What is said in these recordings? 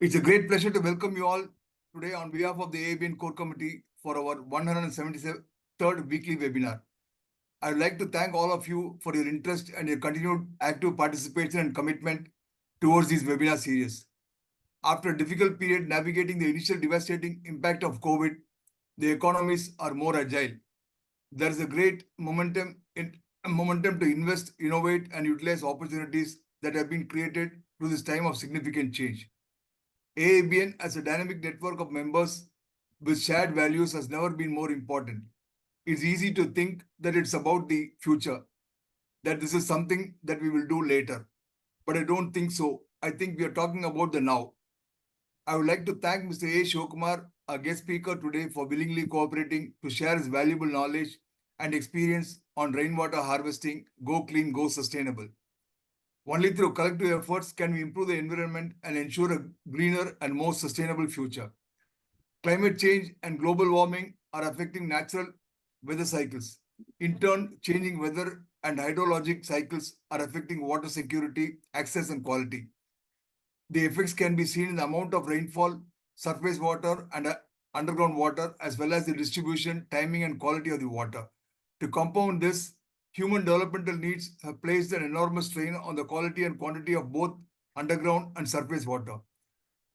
It's a great pleasure to welcome you all today on behalf of the AABN Core Committee for our 173rd weekly webinar. I would like to thank all of you for your interest and your continued active participation and commitment towards this webinar series. After a difficult period navigating the initial devastating impact of COVID, the economies are more agile. There is a great momentum to invest, innovate, and utilize opportunities that have been created through this time of significant change. AABN as a dynamic network of members with shared values has never been more important. It's easy to think that it's about the future, that this is something that we will do later. But I don't think so. I think we are talking about the now. I would like to thank Mr. A. Sivakumar, our guest speaker today, for willingly cooperating to share his valuable knowledge and experience on rainwater harvesting, Go Clean, Go Sustainable. Only through collective efforts can we improve the environment and ensure a greener and more sustainable future. Climate change and global warming are affecting natural weather cycles. In turn, changing weather and hydrologic cycles are affecting water security, access, and quality. The effects can be seen in the amount of rainfall, surface water, and underground water, as well as the distribution, timing, and quality of the water. To compound this, human developmental needs have placed an enormous strain on the quality and quantity of both underground and surface water.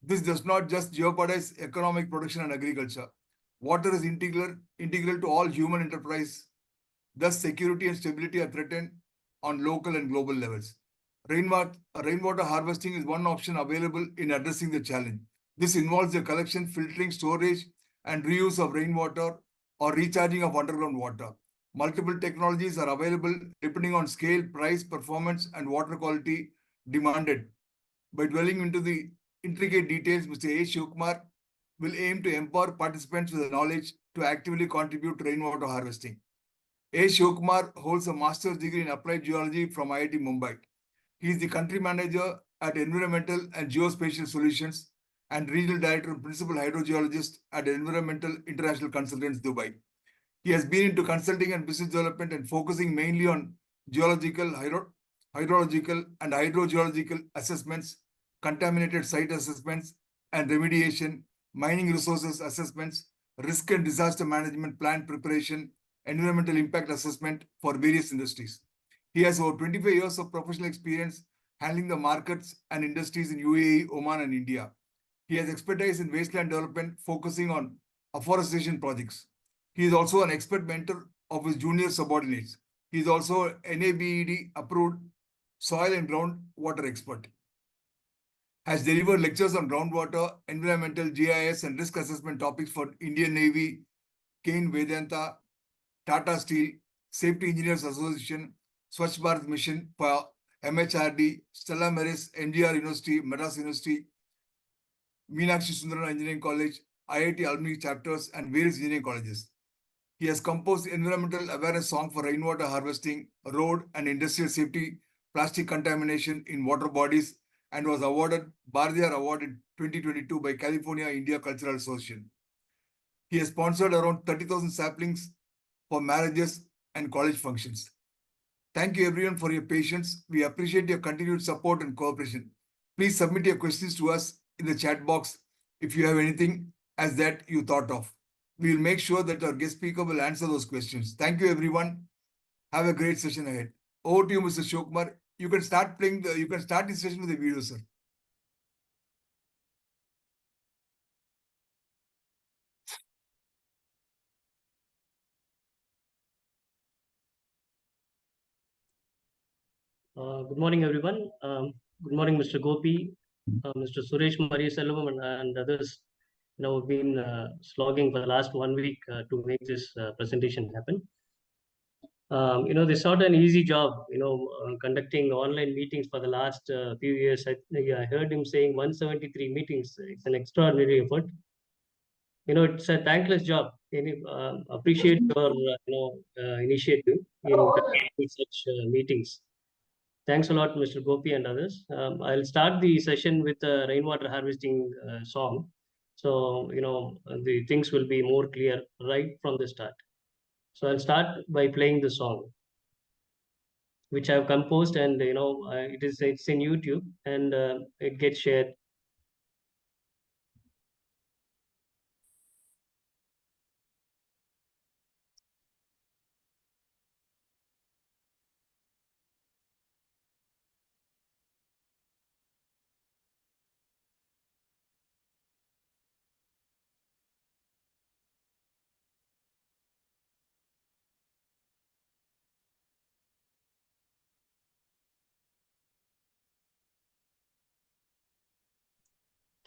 This does not just jeopardize economic production and agriculture. Water is integral to all human enterprise. Thus, security and stability are threatened on local and global levels. Rainwater harvesting is one option available in addressing the challenge. This involves the collection, filtering, storage, and reuse of rainwater or recharging of underground water. Multiple technologies are available depending on scale, price, performance, and water quality demanded. By dwelling into the intricate details, Mr. A. Sivakumar will aim to empower participants with the knowledge to actively contribute to rainwater harvesting. A. Sivakumar holds a master's degree in applied geology from IIT Mumbai. He is the country manager at Environmental and Geospatial Solutions and regional director and principal hydrogeologist at Environmental International Consultants, Dubai. He has been into consulting and business development and focusing mainly on geological, hydrological, and hydrogeological assessments, contaminated site assessments and remediation, mining resources assessments, risk and disaster management plan preparation, environmental impact assessment for various industries. He has over 25 years of professional experience handling the markets and industries in UAE, Oman, and India. He has expertise in wasteland development, focusing on afforestation projects. He is also an expert mentor of his junior subordinates. He is also NABED approved soil and groundwater expert. Has delivered lectures on groundwater, environmental, GIS, and risk assessment topics for Indian Navy, Kane Vedanta, Tata Steel, Safety Engineers Association, Swachh Bharat Mission for MHRD, Stella Maris, NGR University, Madras University, Meenakshi Sundaram Engineering College, IIT alumni chapters, and various engineering colleges. He has composed environmental awareness song for rainwater harvesting, road and industrial safety, plastic contamination in water bodies, and was awarded Bharadiyar Award in 2022 by California India Cultural Association. He has sponsored around 30,000 saplings for marriages and college functions. Thank you everyone for your patience. We appreciate your continued support and cooperation. Please submit your questions to us in the chat box if you have anything as that you thought of. We will make sure that our guest speaker will answer those questions. Thank you everyone. Have a great session ahead. Over to you, Mr. Sivakumar. You can start this session with the video, sir. Good morning, everyone. Good morning, Mr. Gopi, Mr. Suresh Mariaselvam, and others. We've been slogging for the last 1 week to make this presentation happen. It's not an easy job, conducting online meetings for the last few years. I heard him saying 173 meetings. It's an extraordinary effort. It's a thankless job. Appreciate your, initiative in conducting such meetings. Thanks a lot, Mr. Gopi and others. I'll start the session with a rainwater harvesting song. So, the things will be more clear right from the start. So I'll start by playing the song, which I've composed, and it's in YouTube, and it gets shared.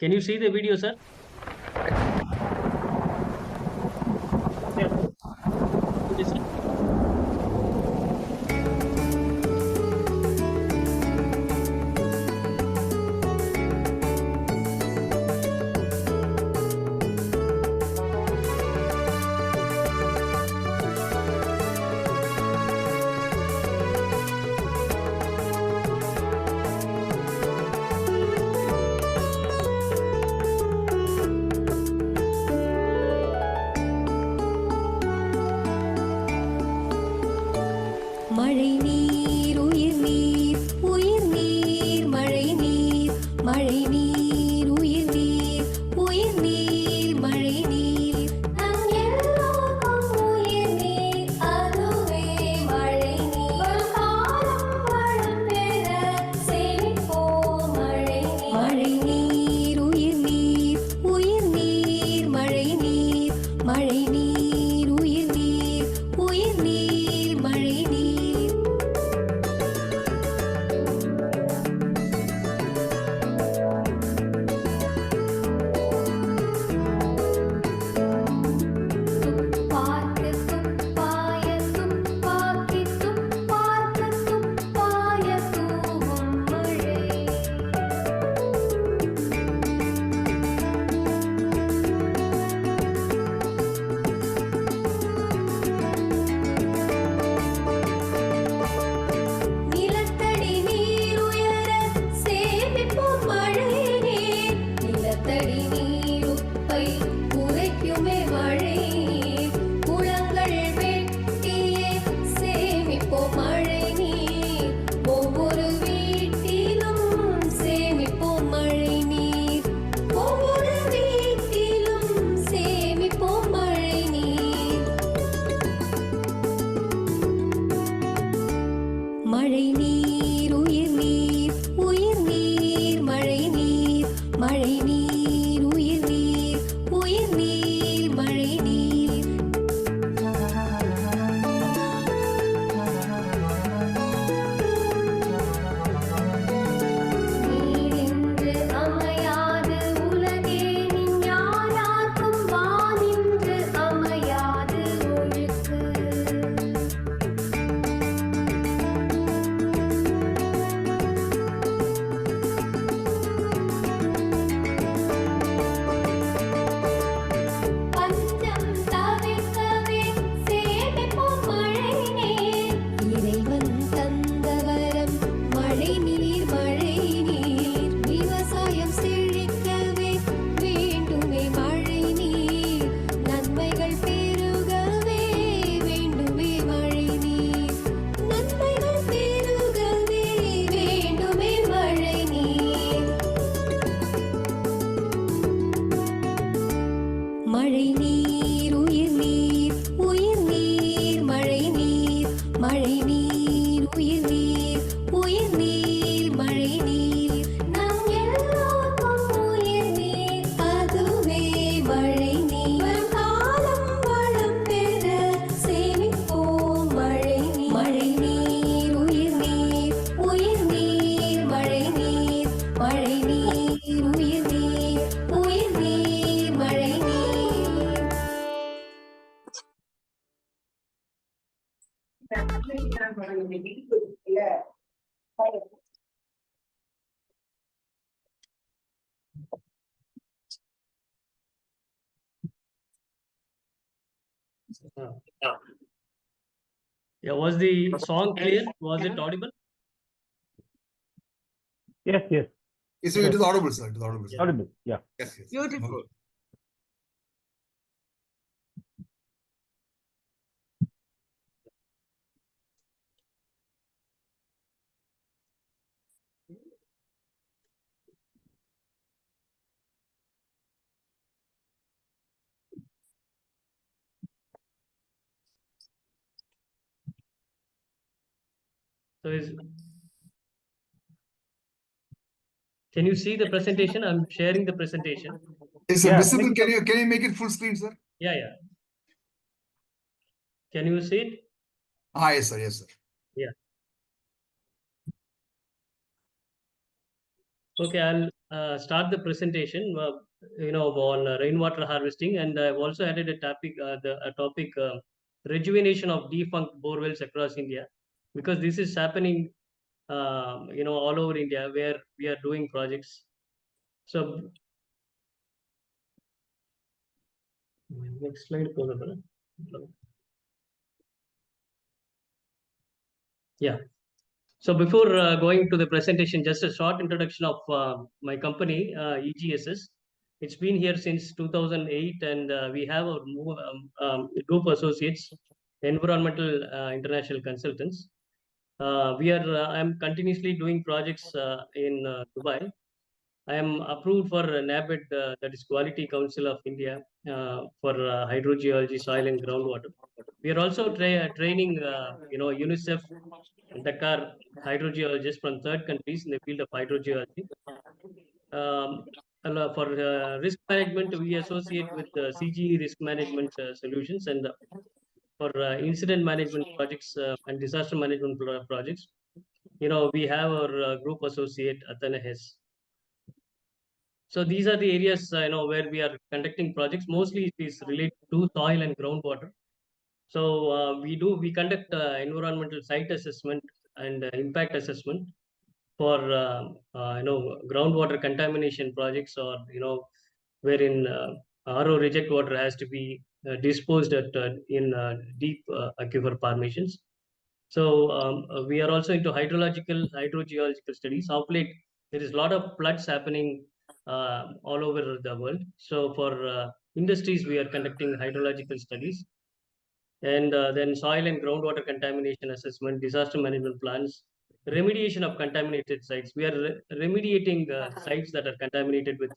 Can you see the video, sir? Yes. Listen. மழை நீர் உயிர் நீர் உயிர் நீர் மழை நீர் மழை நீர் உயிர் நீர் உயிர் நீர் மழை நீர் நம் எல்லோருக்கும் உயிர் நீர் அதுவே மழை நீர் காலம் வளம் பெற சேமிப்போம் மழை நீர் மழை நீர் உயிர் நீர் உயிர் நீர் மழை நீர் மழை நீர் உயிர் நீர் உயிர் நீர் மழை நீர் துப்பாக்கு துப்பாய துப்பாக்கி துப்பாக்கு துப்பாய தூவும் மழை நிலத்தடி நீர் உயர சேமிப்போம் மழை நீர் நிலத்தடி நீர் உப்பை குறைக்குமே மழை நீர் குளங்கள் வெட்டியே சேமிப்போம் மழை நீர் ஒவ்வொரு வீட்டிலும் சேமிப்போம் மழை நீர் ஒவ்வொரு வீட்டிலும் சேமிப்போம் மழை நீர் மழை நீர் உயிர் நீர் உயிர் நீர் மழை நீர் மழை நீர் உயிர் நீர் உயிர் நீர் மழை நீர் நீரின்று அமையாது உலகே நின் யாரார்க்கும் வானின்று அமையாது ஒழுக்கு பஞ்சம் தவிர்க்கவே சேமிப்போம் மழை நீர் இறைவன் தந்த வரம் மழை நீர் மழை நீர் விவசாயம் செழிக்கவே வேண்டுமே மழை நீர் நன்மைகள் பெருகவே வேண்டுமே மழை நீர் நன்மைகள் பெருகவே வேண்டுமே மழை நீர் மழை நீர் உயிர் நீர் உயிர் நீர் மழை நீர் மழை நீர் உயிர் நீர் உயிர் நீர் மழை நீர் நம் எல்லோருக்கும் உயிர் நீர் அதுவே மழை நீர் காலம் வளம் பெற சேமிப்போம் மழை நீர் மழை நீர் உயிர் நீர் உயிர் நீர் மழை நீர் மழை நீர் உயிர் நீர் உயிர் நீர் மழை நீர் Yeah, was the song clear? Was it audible? Yes, yes. It is audible, sir. It is audible, sir. Audible. Yeah. Yes, yes. Beautiful. So can you see the presentation? I'm sharing the presentation. Is it Yeah. visible? Can you make it full screen, sir? Yeah, yeah. Can you see it? Yes, sir. Yes, sir. Yeah. Okay, I'll start the presentation, on rainwater harvesting, and I've also added a topic rejuvenation of defunct borewells across India, because this is happening, all over India where we are doing projects. So next slide, yeah. So before going to the presentation, just a short introduction of my company, EGSS. It's been here since 2008, and we have a group associates, environmental international consultants. I'm continuously doing projects in Dubai. I am approved for NABID, that is Quality Council of India, for hydrogeology, soil and groundwater. We are also training, UNICEF Dakar hydrogeologists from third countries in the field of hydrogeology. For risk management, we associate with CGE risk management solutions, and for incident management projects and disaster management projects, we have our group associate Athana Hess. So these are the areas where we are conducting projects. Mostly it is related to soil and groundwater. So we conduct environmental site assessment and impact assessment for groundwater contamination projects, or wherein RO reject water has to be disposed at in deep aquifer formations. So we are also into hydrogeological studies. Of late, there is a lot of floods happening all over the world. So for industries, we are conducting hydrological studies, and then soil and groundwater contamination assessment, disaster management plans, remediation of contaminated sites. We are remediating sites that are contaminated with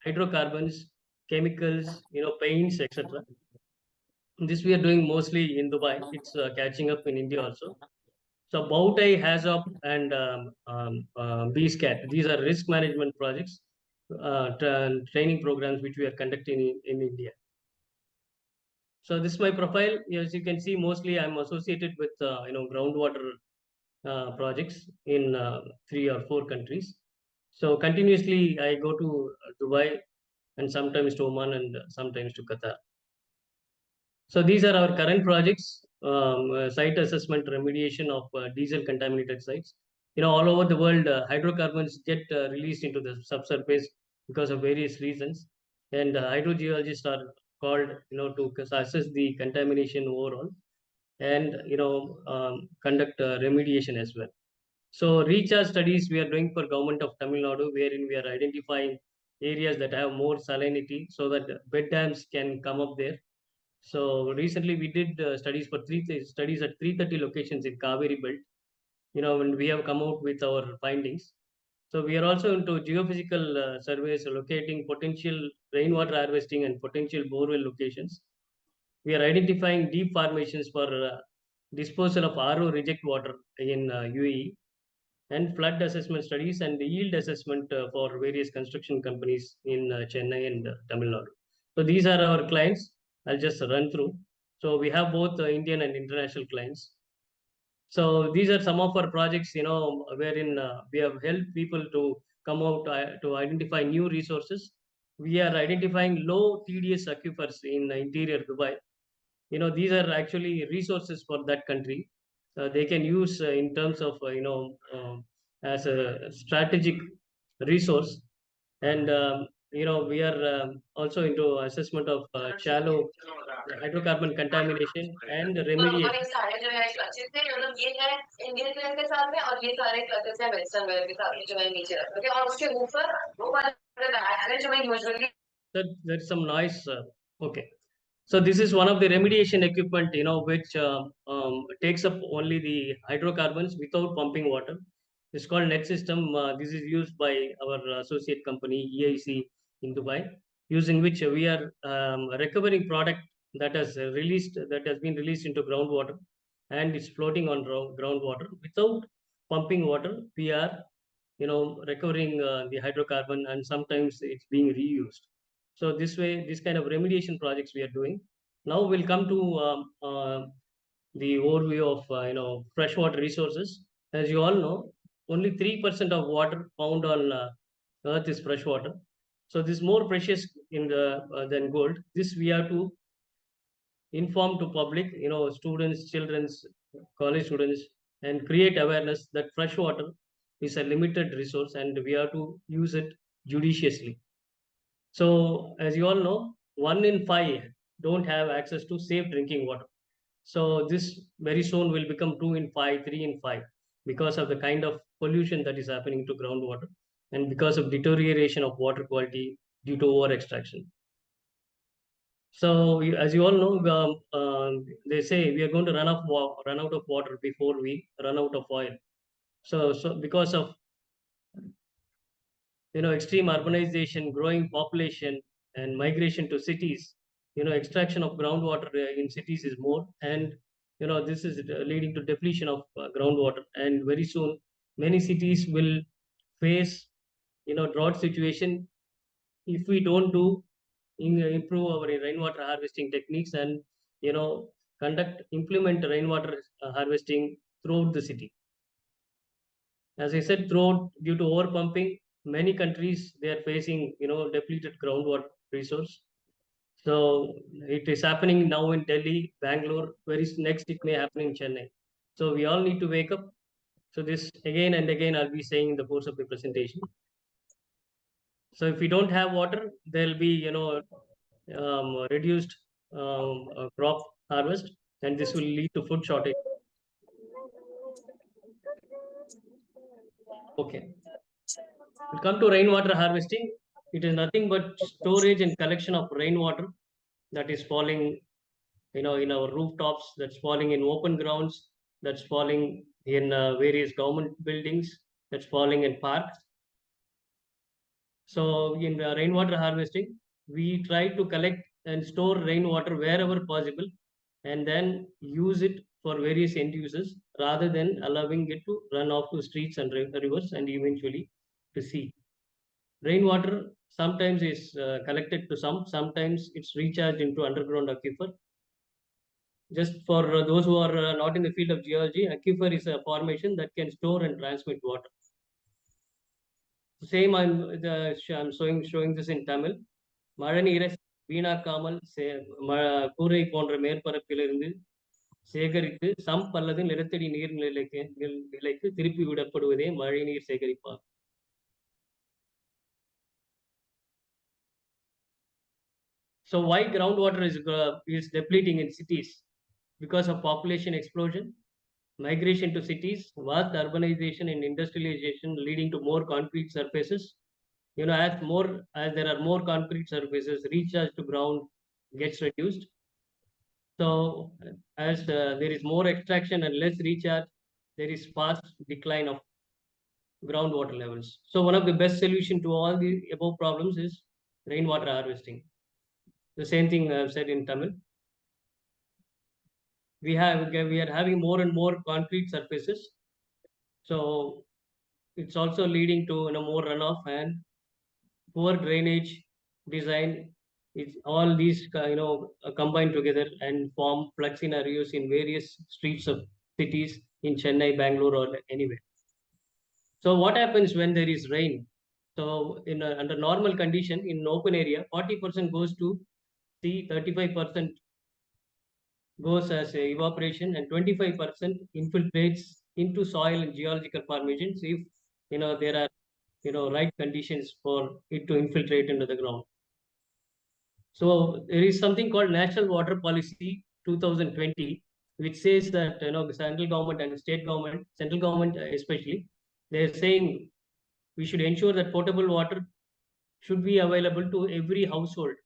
hydrocarbons, chemicals, paints, etc. This we are doing mostly in Dubai. It's catching up in India also. So Bowtie, HAZOP, and BSCAT, these are risk management projects, training programs which we are conducting in India. So this is my profile. As you can see, mostly I'm associated with groundwater projects in 3 or 4 countries. So continuously I go to Dubai, and sometimes to Oman, and sometimes to Qatar. So these are our current projects: site assessment, remediation of diesel contaminated sites. All over the world, hydrocarbons get released into the subsurface because of various reasons, and hydrogeologists are called, to assess the contamination overall, and conduct remediation as well. So recharge studies we are doing for government of Tamil Nadu, wherein we are identifying areas that have more salinity so that bed dams can come up there. So recently we did studies at 330 locations in Kaveri belt. When we have come out with our findings. So we are also into geophysical surveys, locating potential rainwater harvesting and potential borewell locations. We are identifying deep formations for disposal of RO reject water in UAE, and flood assessment studies and yield assessment for various construction companies in Chennai and Tamil Nadu. So these are our clients. I'll just run through. So we have both Indian and international clients. So these are some of our projects, wherein we have helped people to come out to identify new resources. We are identifying low TDS aquifers in interior Dubai. These are actually resources for that country. They can use in terms of, as a strategic resource. And, we are also into assessment of shallow hydrocarbon contamination and remediation. हमारे सारे जो है अच्छे से मतलब ये है Indian wear के साथ में और ये सारे क्लासेस है वेस्टर्न वेयर के साथ जो मैं नीचे रख रही हूँ और उसके ऊपर वो वाला बैग है जो मैं usually There's some noise. Okay. So this is one of the remediation equipment, which takes up only the hydrocarbons without pumping water. It's called net system. This is used by our associate company EIC in Dubai, using which we are recovering product that has been released into groundwater, and it's floating on groundwater without pumping water. We are recovering the hydrocarbon, and sometimes it's being reused. So this way, this kind of remediation projects we are doing. Now we'll come to the overview of freshwater resources. As you all know, only 3% of water found on Earth is fresh water. So this is more precious in the than gold. This we have to inform to public, students, children's, college students, and create awareness that fresh water is a limited resource and we have to use it judiciously. So as you all know, 1 in 5 don't have access to safe drinking water. So this very soon will become 2 in 5, 3 in 5, because of the kind of pollution that is happening to groundwater and because of deterioration of water quality due to over extraction. So as you all know, they say we are going to run out of water before we run out of oil. So because of extreme urbanization, growing population, and migration to cities, extraction of groundwater in cities is more, and this is leading to depletion of groundwater. And very soon, many cities will face drought situation if we don't do improve our rainwater harvesting techniques and you know implement rainwater harvesting throughout the city. As I said, throughout, due to overpumping, many countries they are facing depleted groundwater resource. So it is happening now in Delhi, Bangalore. Very next it may happen in Chennai. So we all need to wake up. So this again and again I'll be saying in the course of the presentation. So if we don't have water, there'll be reduced crop harvest, and this will lead to food shortage. Okay, we'll come to rainwater harvesting. It is nothing but storage and collection of rainwater that is falling, in our rooftops, that's falling in open grounds, that's falling in various government buildings, that's falling in parks. So in rainwater harvesting, we try to collect and store rainwater wherever possible and then use it for various end uses rather than allowing it to run off to streets and rivers and eventually to sea. Rainwater sometimes is collected to sometimes it's recharged into underground aquifer. Just for those who are not in the field of geology, aquifer is a formation that can store and transmit water. Same, I'm showing this in Tamil. மழை நீரை வீணாக்காமல் கூரை போன்ற மேற்பரப்பிலிருந்து சேகரித்து sump அல்லது நிலத்தடி நிலைக்கு திருப்பி விடப்படுவதே மழைநீர் சேகரிப்பாகும். So why groundwater is depleting in cities? Because of population explosion, migration to cities, vast urbanization and industrialization leading to more concrete surfaces. As there are more concrete surfaces, recharge to ground gets reduced. So as there is more extraction and less recharge, there is fast decline of groundwater levels. So one of the best solution to all the above problems is rainwater harvesting. The same thing I've said in Tamil. We are having more and more concrete surfaces, so it's also leading to more runoff and poor drainage design. It's all these combined together and form flood scenarios in various streets of cities in Chennai, Bangalore, or anywhere. So what happens when there is rain? So under normal condition in an open area, 40% goes to sea, 35% goes as evaporation, and 25% infiltrates into soil and geological formations if there are right conditions for it to infiltrate into the ground. So there is something called National Water Policy 2020, which says that the central government and state government, central government especially, they're saying we should ensure that potable water should be available to every household.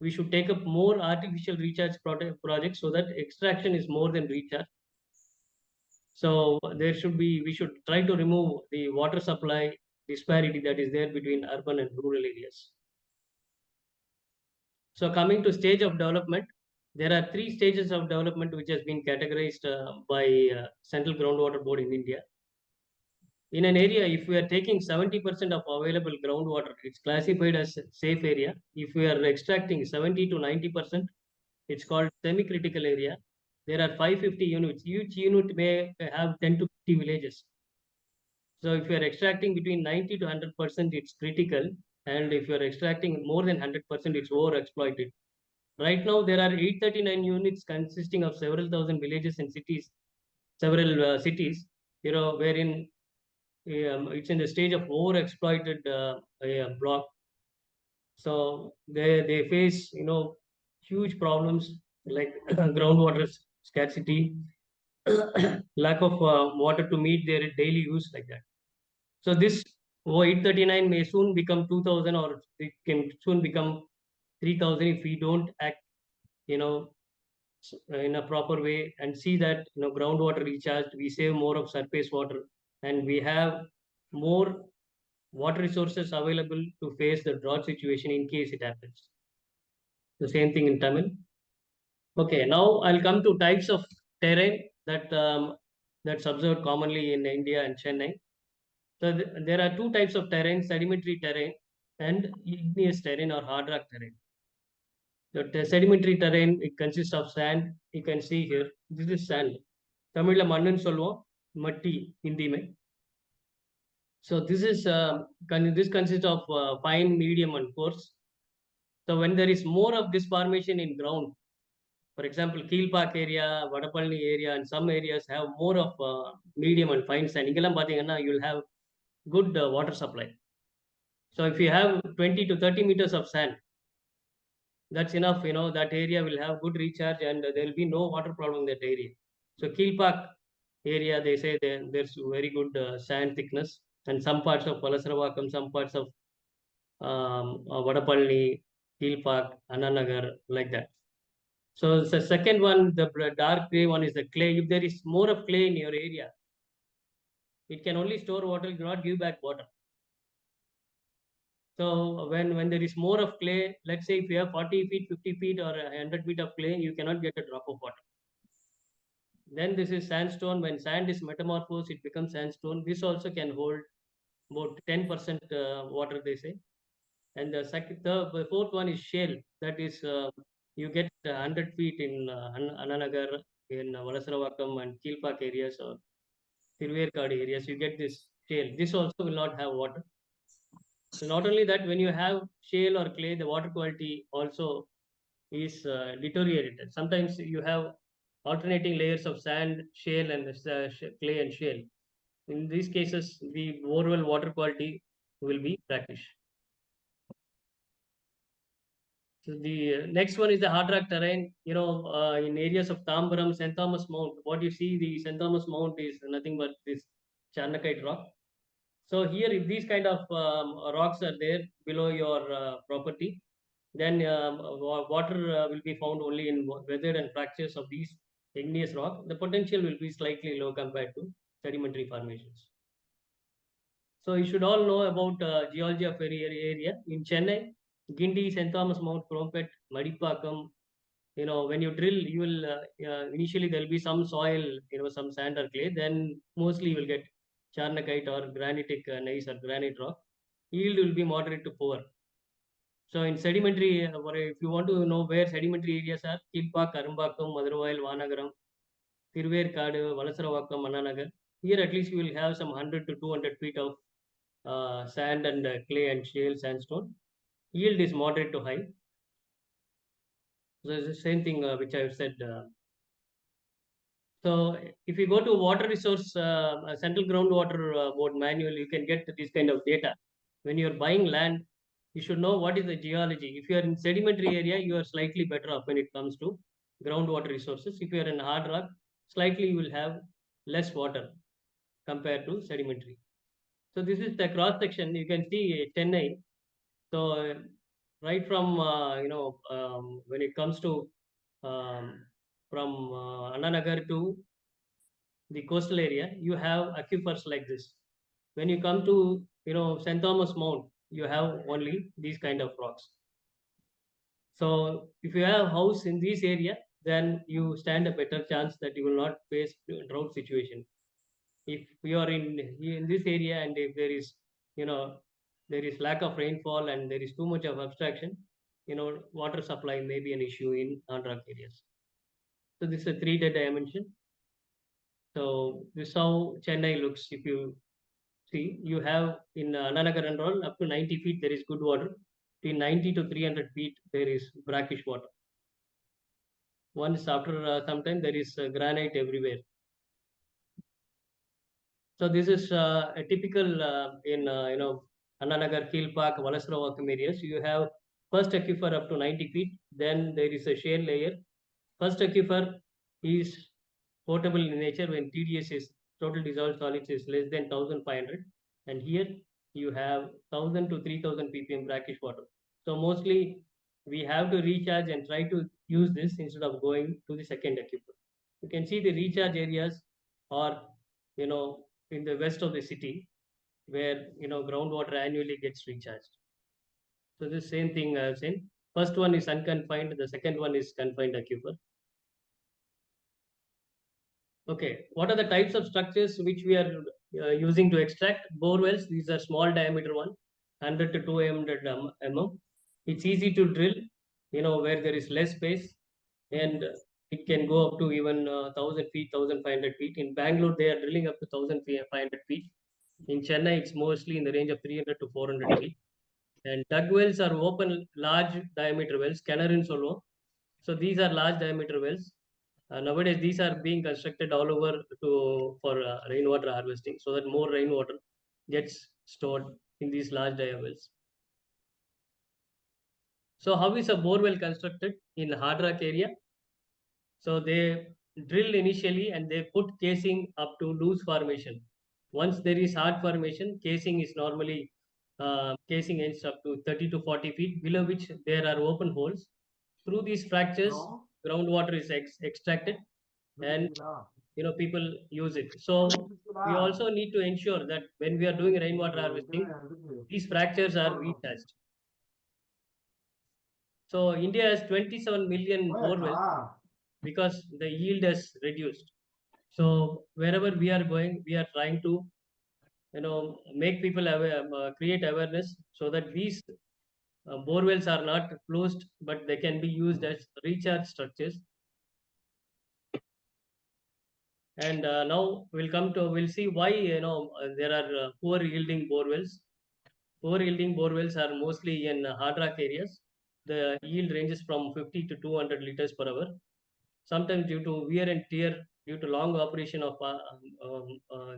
We should take up more artificial recharge projects so that extraction is more than recharge. So we should try to remove the water supply disparity that is there between urban and rural areas. So coming to stage of development, there are 3 stages of development which has been categorized by Central Groundwater Board in India. In an area, if we are taking 70% of available groundwater, it's classified as safe area. If we are extracting 70 to 90%, it's called semi-critical area. There are 550 units. Each unit may have 10 to 50 villages. So if you are extracting between 90 to 100%, it's critical. And if you are extracting more than 100%, it's overexploited. Right now, there are 839 units consisting of several thousand villages and cities, several cities, wherein it's in the stage of overexploited block. So they face, huge problems like groundwater scarcity, lack of water to meet their daily use like that. So this 839 may soon become 2000, or it can soon become 3000 if we don't act, you know, in a proper way and see that, groundwater recharged, we save more of surface water, and we have more water resources available to face the drought situation in case it happens. The same thing in Tamil. Okay, now I'll come to types of terrain that's observed commonly in India and Chennai. So there are two types of terrain: sedimentary terrain and igneous terrain or hard rock terrain. The sedimentary terrain, it consists of sand. You can see here, this is sand. தமிழ்ல மண்ணுன்னு சொல்லுவோம், மட்டி ஹிந்தி में. So this consists of fine, medium, and coarse. So when there is more of this formation in ground, for example, Keelpark area, Vadapalni area, and some areas have more of medium and fine sand. இங்கெல்லாம் பார்த்தீங்கன்னா, you'll have good water supply. So if you have 20 to 30 meters of sand, that's enough. That area will have good recharge and there will be no water problem in that area. So Keelpark area, they say there's very good sand thickness, and some parts of Palasravakam, some parts of Vadapalni, Keelpark, Ananagar, like that. So the second one, the dark gray one, is the clay. If there is more of clay in your area, it can only store water, it will not give back water. So when there is more of clay, let's say if you have 40 feet, 50 feet, or 100 feet of clay, you cannot get a drop of water. Then this is sandstone. When sand is metamorphosed, it becomes sandstone. This also can hold about 10% water, they say. And the fourth one is shale. That is, you get 100 feet in Ananagar, in Valasravakam and Keelpark areas, or Thiruverkadu areas, you get this shale. This also will not have water. So not only that, when you have shale or clay, the water quality also is deteriorated. Sometimes you have alternating layers of sand, shale, and clay and shale. In these cases, the overall water quality will be brackish. So the next one is the hard rock terrain. In areas of Tambaram, St. Thomas Mount, what you see, the St. Thomas Mount is nothing but this Charnakite rock. So here, if these kind of rocks are there below your property, then water will be found only in weathered and fractures of these igneous rock. The potential will be slightly low compared to sedimentary formations. So you should all know about geology of every area. In Chennai, Gindi, St. Thomas Mount, Krompet, Madipakam, when you drill, you will initially there will be some soil, some sand or clay. Then mostly you will get charnakite or granitic gneiss or granite rock. Yield will be moderate to poor. So in sedimentary, if you want to know where sedimentary areas are, Keelpark, Karumbakam, Madurai, Vanagaram, Thiruverkadu, Valasravakam, Annanagar. Here at least you will have some 100 to 200 feet of sand and clay and shale sandstone. Yield is moderate to high. So it's the same thing which I've said. So if you go to water resource, central groundwater board manual, you can get this kind of data. When you're buying land, you should know what is the geology. If you are in sedimentary area, you are slightly better off when it comes to groundwater resources. If you are in hard rock, slightly you will have less water compared to sedimentary. So this is the cross section. You can see Chennai. So right from when it comes to from Annanagar to the coastal area, you have aquifers like this. When you come to St. Thomas Mount, you have only these kind of rocks. So if you have a house in this area, then you stand a better chance that you will not face drought situation. If you are in this area and if there is there is lack of rainfall and there is too much of abstraction, water supply may be an issue in on-rock areas. So this is a 3D dimension. So this is how Chennai looks if you See, you have in Ananagar and all up to 90 feet there is good water. Between 90 to 300 feet there is brackish water. Once after some time there is granite everywhere. So this is a typical in Ananagar, Hill Park, Valasravakam areas. You have first aquifer up to 90 feet. Then there is a shale layer. First aquifer is potable in nature when TDS is total dissolved solids is less than 1500, and here you have 1000 to 3000 ppm brackish water. So mostly we have to recharge and try to use this instead of going to the second aquifer. You can see the recharge areas are you know in the west of the city where groundwater annually gets recharged. So the same thing I have seen. First one is unconfined, the second one is confined aquifer. Okay, what are the types of structures which we are using to extract? Bore wells, these are small diameter one, 100 to 200 mm. It's easy to drill, where there is less space, and it can go up to even 1000 feet, 1500 feet. In Bangalore, they are drilling up to 1500 feet. In Chennai, it's mostly in the range of 300 to 400 feet. And dug wells are open, large diameter wells, Canary Solo. So these are large diameter wells. Nowadays, these are being constructed all over for rainwater harvesting, so that more rainwater gets stored in these large dia wells. So how is a bore well constructed in hard rock area? So they drill initially and they put casing up to loose formation. Once there is hard formation, casing is normally casing ends up to 30 to 40 feet, below which there are open holes. Through these fractures, groundwater is extracted, and people use it. So we also need to ensure that when we are doing rainwater harvesting, these fractures are recharged. So India has 27 million bore wells because the yield has reduced. So wherever we are going, we are trying to make people aware, create awareness so that these bore wells are not closed, but they can be used as recharge structures. And now we'll see why there are poor yielding bore wells. Poor yielding bore wells are mostly in hard rock areas. The yield ranges from 50 to 200 liters per hour. Sometimes due to wear and tear, due to long operation of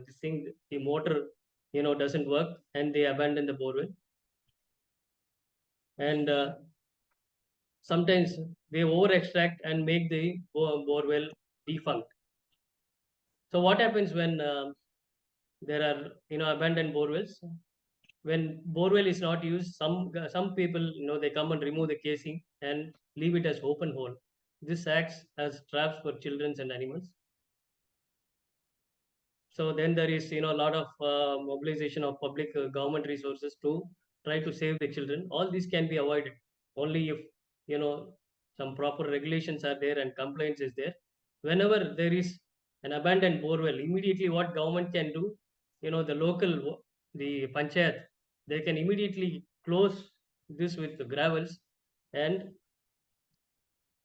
this thing, the motor doesn't work, and they abandon the bore well. And sometimes they over extract and make the bore well defunct. So what happens when there are abandoned bore wells? When borewell is not used, some people they come and remove the casing and leave it as open hole. This acts as traps for children and animals. So then there is a lot of mobilization of public government resources to try to save the children. All this can be avoided only if some proper regulations are there and compliance is there. Whenever there is an abandoned borewell, immediately what government can do, the panchayat, they can immediately close this with the gravels, and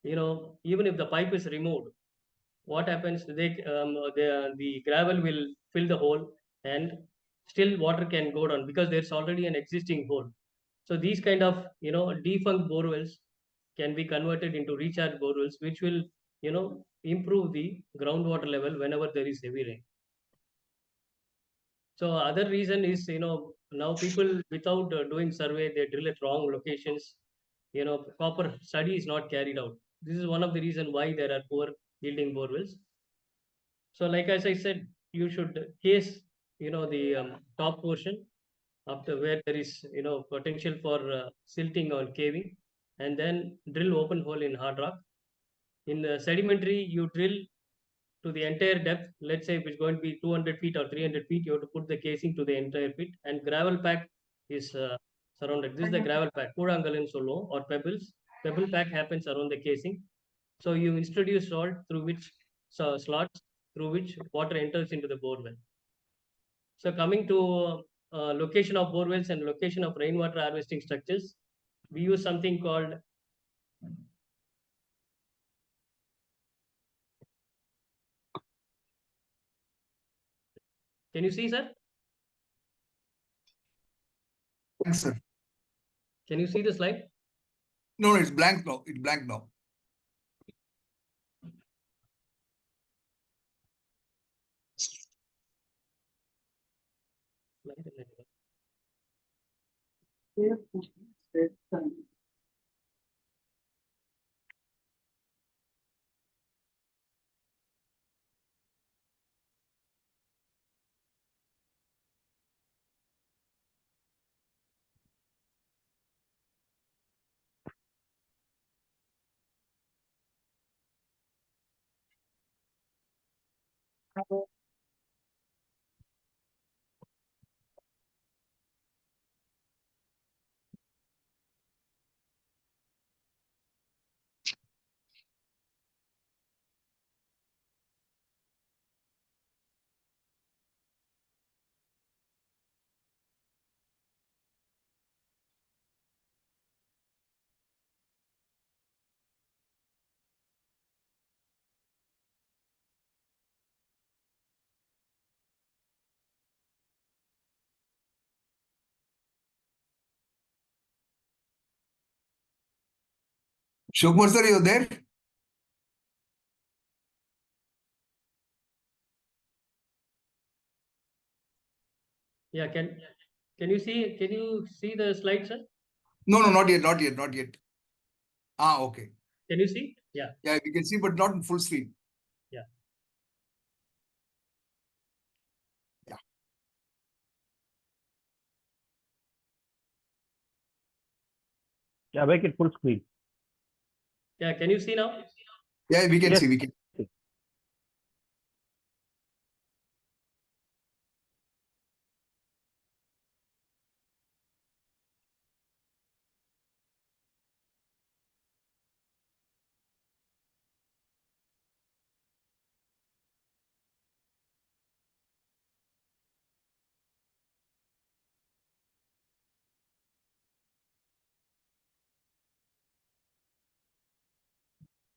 even if the pipe is removed, what happens, the gravel will fill the hole, and still water can go down because there's already an existing hole. So these kind of defunct borewells can be converted into recharge borewells, which will improve the groundwater level whenever there is heavy rain. So other reason is now people without doing survey, they drill at wrong locations. Proper study is not carried out. This is one of the reason why there are poor yielding borewells. So like as I said, you should case the top portion after where there is potential for silting or caving, and then drill open hole in hard rock. In the sedimentary, you drill to the entire depth. Let's say if it's going to be 200 feet or 300 feet, you have to put the casing to the entire pit, and gravel pack is surrounded. This is the gravel pack, Kudangal solo or pebbles. Pebble pack happens around the casing. So you introduce salt through which slots through which water enters into the borewell. So coming to location of borewells and location of rainwater harvesting structures, we use something called can you see, sir? Thanks, sir. Can you see the slide? No, it's blank now. It's blank now. Sivakumar sir, you're there? Yeah, can you see the slide, sir? No, not yet, not yet, not yet. Okay. Can you see? Yeah. Yeah, we can see, but not in full screen. Yeah. Yeah. Yeah, make it full screen. Yeah, can you see now? Yeah, we can Yes. see, we can.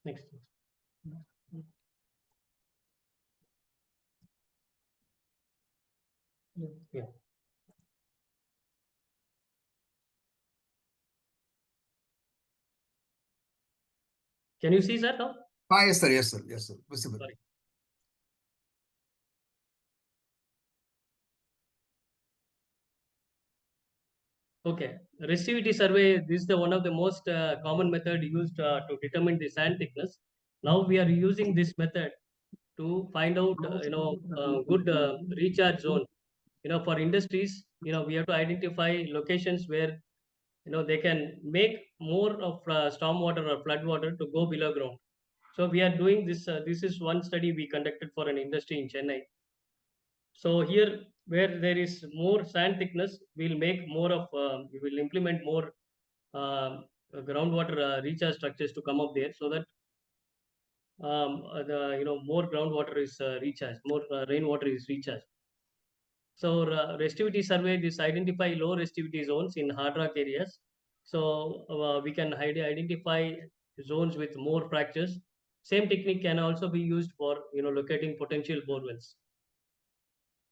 Next. Yeah. Can you see, sir, now? Yes, sir, yes, sir, yes, sir. Visible. Sorry. Okay, resistivity survey, this is the one of the most common method used to determine the sand thickness. Now we are using this method to find out, good recharge zone. For industries, we have to identify locations where, they can make more of stormwater or flood water to go below ground. So we are doing this. This is one study we conducted for an industry in Chennai. So here, where there is more sand thickness, we'll make more of, we will implement more groundwater recharge structures to come up there, so that more groundwater is recharged, more rainwater is recharged. So resistivity survey, this identify low resistivity zones in hard rock areas. So we can identify zones with more fractures. Same technique can also be used for locating potential bore wells.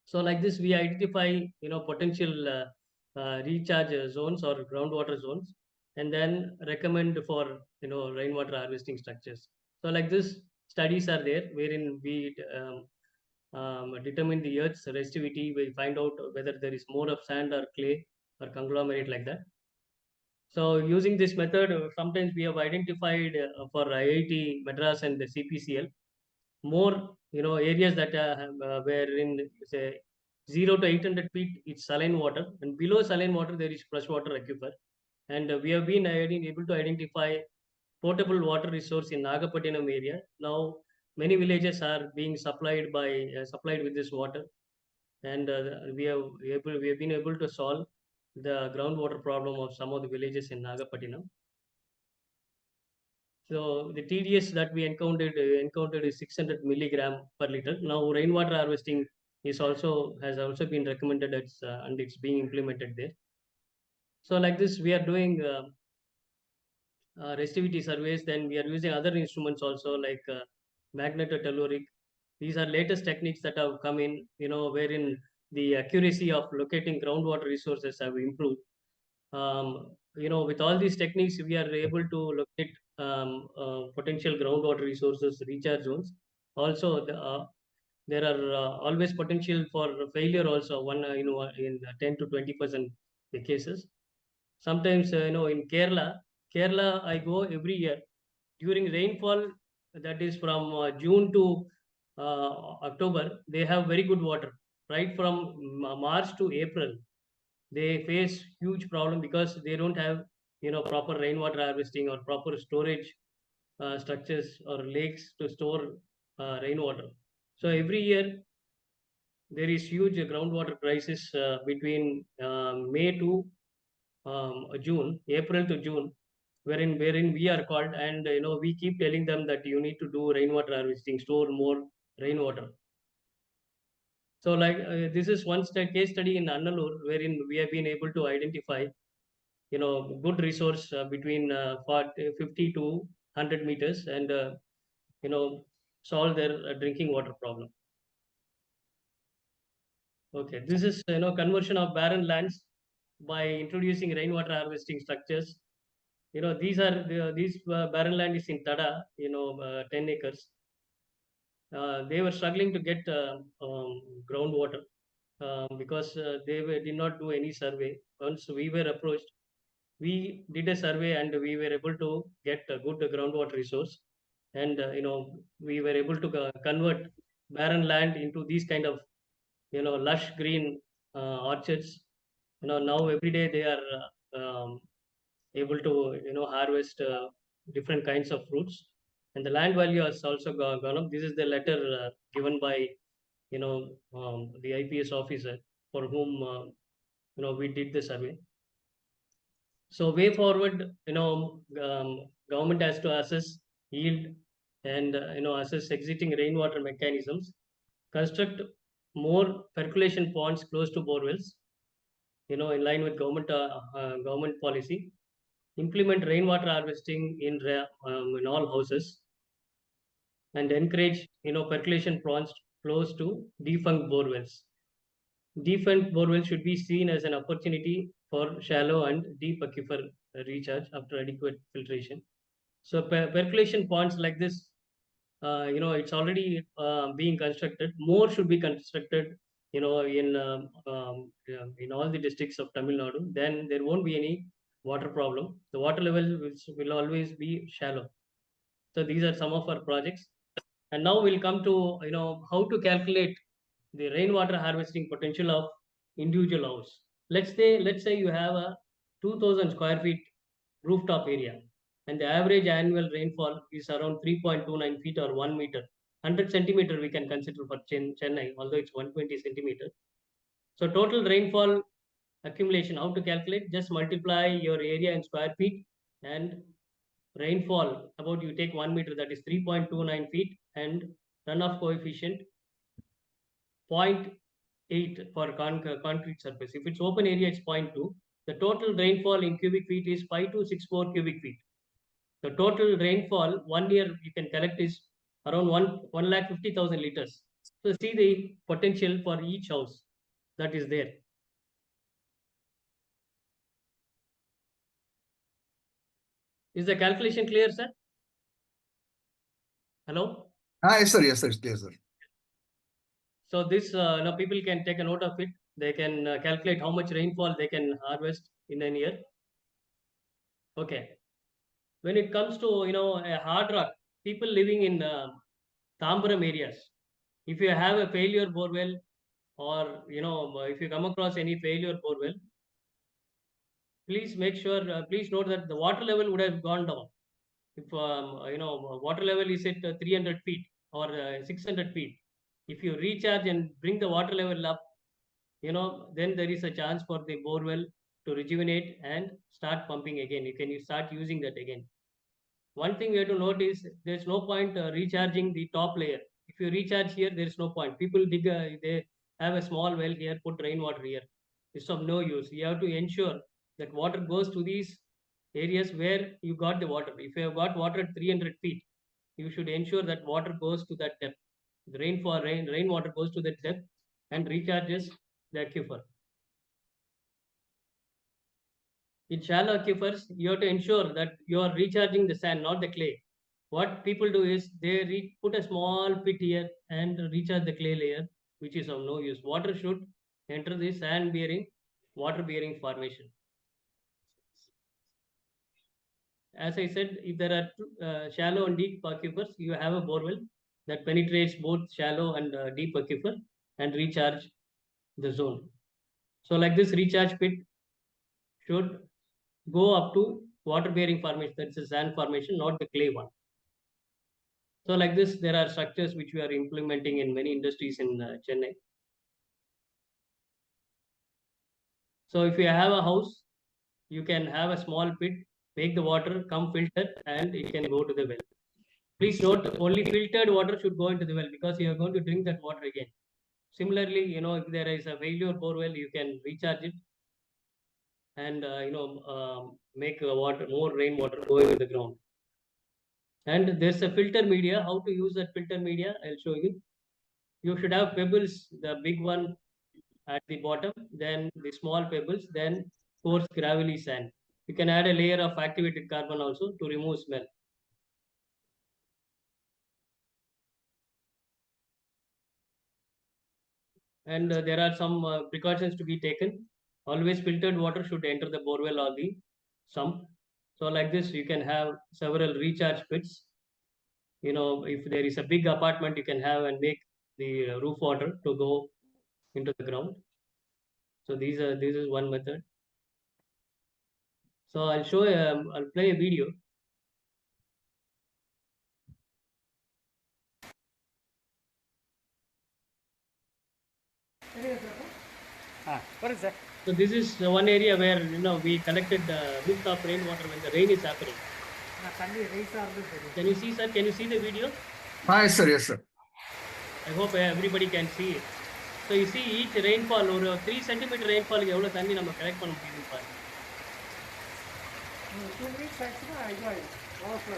So like this, we identify potential recharge zones or groundwater zones, and then recommend for rainwater harvesting structures. So like this, studies are there wherein we determine the Earth's resistivity. We find out whether there is more of sand or clay or conglomerate like that. So using this method, sometimes we have identified for IIT Madras and the CPCL more areas that where in say 0 to 800 feet it's saline water, and below saline water there is freshwater aquifer, and we have been able to identify potable water resource in Nagapattinam area. Now many villages are being supplied with this water, and we have been able to solve the groundwater problem of some of the villages in Nagapattinam. So the TDS that we encountered is 600 milligram per liter. Now rainwater harvesting has also been recommended, and it's being implemented there. So like this, we are doing resistivity surveys. Then we are using other instruments also, like magnetotelluric. These are latest techniques that have come in, wherein the accuracy of locating groundwater resources have improved. With all these techniques, we are able to locate potential groundwater resources, recharge zones. Also, there are always potential for failure also, in 10 to 20% the cases. Sometimes, in Kerala, I go every year during rainfall, that is from June to October, they have very good water. Right from March to April, they face huge problem because they don't have proper rainwater harvesting or proper storage structures or lakes to store rainwater. So every year there is huge groundwater crisis between May to June, April to June, wherein we are called, and we keep telling them that you need to do rainwater harvesting, store more rainwater. So like this is one case study in Annalur, wherein we have been able to identify good resource between 50 to 100 meters, and you know solve their drinking water problem. Okay, this is conversion of barren lands by introducing rainwater harvesting structures. These barren land is in Tada, 10 acres. They were struggling to get groundwater because did not do any survey. Once we were approached, we did a survey and we were able to get a good groundwater resource, and we were able to convert barren land into these kind of lush green orchards. Now every day they are able to harvest different kinds of fruits, and the land value has also gone up. This is the letter given by the IPS officer for whom we did the survey. So way forward, government has to assess yield and assess existing rainwater mechanisms, construct more percolation ponds close to borewells, in line with government policy, implement rainwater harvesting in all houses, and encourage percolation ponds close to defunct borewells. Defunct borewells should be seen as an opportunity for shallow and deep aquifer recharge after adequate filtration. So percolation ponds like this, it's already being constructed. More should be constructed, in all the districts of Tamil Nadu. Then there won't be any water problem. The water level will always be shallow. So these are some of our projects. And now we'll come to how to calculate the rainwater harvesting potential of individual house. Let's say you have a 2,000 square feet rooftop area, and the average annual rainfall is around 3.29 feet or 1 meter. 100 centimeter we can consider for Chennai, although it's 120 centimeter. So total rainfall accumulation, how to calculate? Just multiply your area in square feet and rainfall, about you take 1 meter, that is 3.29 feet, and runoff coefficient 0.8 for concrete surface. If it's open area, it's 0.2. The total rainfall in cubic feet is 5264 cubic feet. The total rainfall 1 year you can collect is around 1,50,000 liters. So see the potential for each house that is there. Is the calculation clear, sir? Hello? Yes, sir. Yes, sir. It's clear, sir. So this, now people can take a note of it. They can calculate how much rainfall they can harvest in a year. Okay. When it comes to a hard rock, people living in Tambaram areas, if you have a failure borewell, or if you come across any failure borewell, please make sure, please note that the water level would have gone down. If water level is at 300 feet or 600 feet, if you recharge and bring the water level up, then there is a chance for the borewell to rejuvenate and start pumping again. You start using that again. One thing we have to note is there's no point recharging the top layer. If you recharge here, there's no point. People they have a small well here, put rainwater here. It's of no use. You have to ensure that water goes to these areas where you got the water. If you have got water at 300 feet, you should ensure that water goes to that depth. The rainwater goes to that depth and recharges the aquifer. In shallow aquifers, you have to ensure that you are recharging the sand, not the clay. What people do is they put a small pit here and recharge the clay layer, which is of no use. Water should enter the sand bearing, water bearing formation. As I said, if there are shallow and deep aquifers, you have a borewell that penetrates both shallow and deep aquifer and recharge the zone. So like this recharge pit should go up to water bearing formation, that's a sand formation, not the clay one. So like this, there are structures which we are implementing in many industries in Chennai. So if you have a house, you can have a small pit, make the water come filter and it can go to the well. Please note, only filtered water should go into the well because you are going to drink that water again. Similarly, if there is a failure bore well, you can recharge it and make water, more rainwater go into the ground. And there's a filter media. How to use that filter media? I'll show you. You should have pebbles, the big one at the bottom, then the small pebbles, then coarse gravelly sand. You can add a layer of activated carbon also to remove smell. And there are some precautions to be taken. Always filtered water should enter the borewell or the sump. So like this, you can have several recharge pits. If there is a big apartment, you can have and make the roof water to go into the ground. So this is one method. So I'll play a video. So this is one area where we collected rooftop rainwater when the rain is happening. Can you see, sir? Can you see the video? Yes, sir. Yes, sir. I hope everybody can see it. So you see each rainfall or 3 centimeter rainfall எவ்வளவு தண்ணி நம்ம collect பண்ண முடியுது பாருங்க. 2 weeks ஆச்சுன்னா இதுவாயிடும் overflow.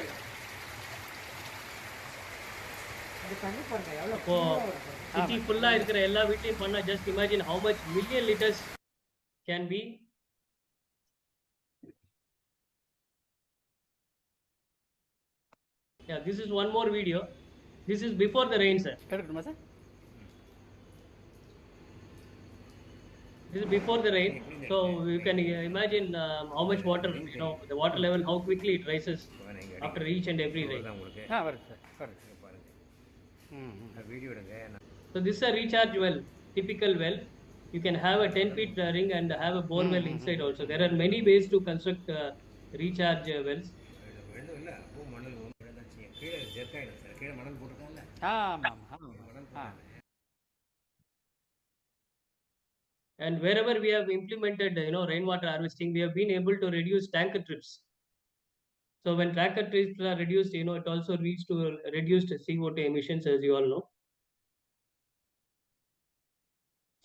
இது தண்ணி பாருங்க எவ்வளவு இப்போ சிட்டி ஃபுல்லா இருக்கிற எல்லா வீட்லயும் பண்ணா just imagine how much million liters can be. Yeah, this is one more video. This is before the rain, sir. எடுக்கணுமா sir? This is before the rain. So you can imagine how much water, the water level, how quickly it rises after each and every rain. வருது sir வருது. Video எடுங்க. So this is a recharge well, typical well. You can have a 10 feet ring and have a bore well inside also. There are many ways to construct recharge wells. இல்லை பூ மணல் கீழே ஜெர்க்காயிடும் sir. கீழே மணல் போட்டிருக்காங்கல்ல. ஆமாம் ஆமாம். மணல் ஆ And wherever we have implemented, rainwater harvesting, we have been able to reduce tanker trips. So when tanker trips are reduced, it also leads to reduced CO2 emissions, as you all know.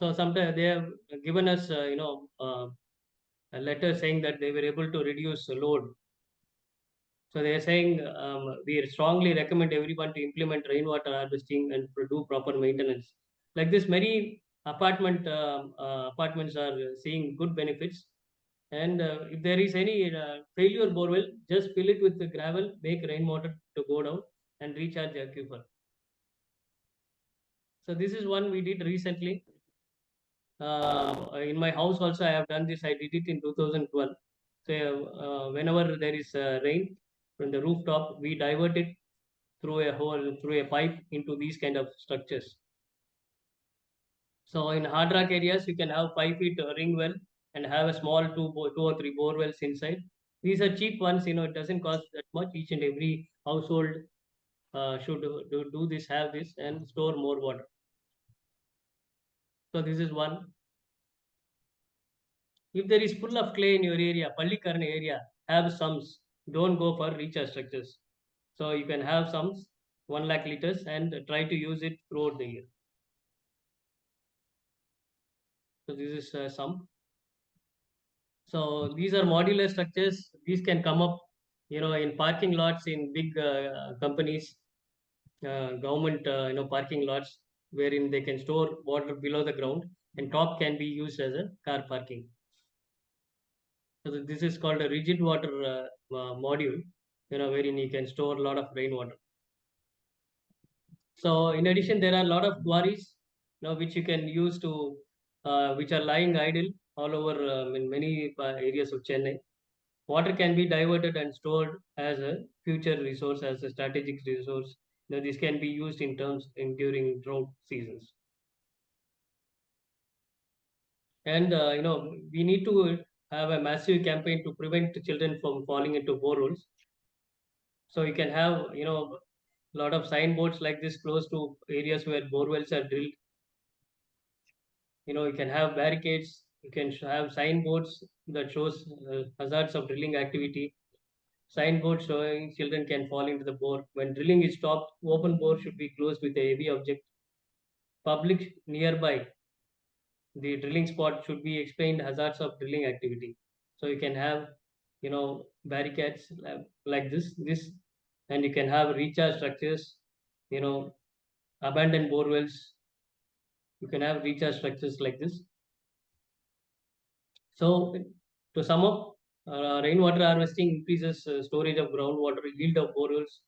So sometimes they have given us, a letter saying that they were able to reduce load. So they are saying we strongly recommend everyone to implement rainwater harvesting and do proper maintenance. Like this, many apartments are seeing good benefits. And if there is any failure borewell, just fill it with the gravel, make rainwater to go down and recharge the aquifer. So this is one we did recently. In my house also I have done this. I did it in 2012. So whenever there is rain from the rooftop, we divert it through a hole, through a pipe into these kind of structures. So in hard rock areas, you can have 5 feet ring well and have a small two or three bore wells inside. These are cheap ones, it doesn't cost that much. Each and every household should do this, have this, and store more water. So this is one. If there is full of clay in your area, Pallikarna area, have sumps. Don't go for recharge structures. So you can have sumps, 1 lakh liters, and try to use it throughout the year. So this is a sump. So these are modular structures. These can come up, in parking lots in big companies, government, parking lots, wherein they can store water below the ground, and top can be used as a car parking. So this is called a rigid water module, wherein you can store a lot of rainwater. So in addition, there are a lot of quarries, which you can use to, which are lying idle all over in many areas of Chennai. Water can be diverted and stored as a future resource, as a strategic resource. This can be used during drought seasons. And we need to have a massive campaign to prevent children from falling into boreholes. So you can have a lot of signboards like this close to areas where borewells are drilled. You can have barricades. You can have signboards that shows hazards of drilling activity. Signboard showing children can fall into the bore. When drilling is stopped, open bore should be closed with a heavy object. Public nearby the drilling spot should be explained hazards of drilling activity. So you can have, barricades like this, and you can have recharge structures, abandoned borewells. You can have recharge structures like this. So to sum up, rainwater harvesting increases storage of groundwater, yield of borewells,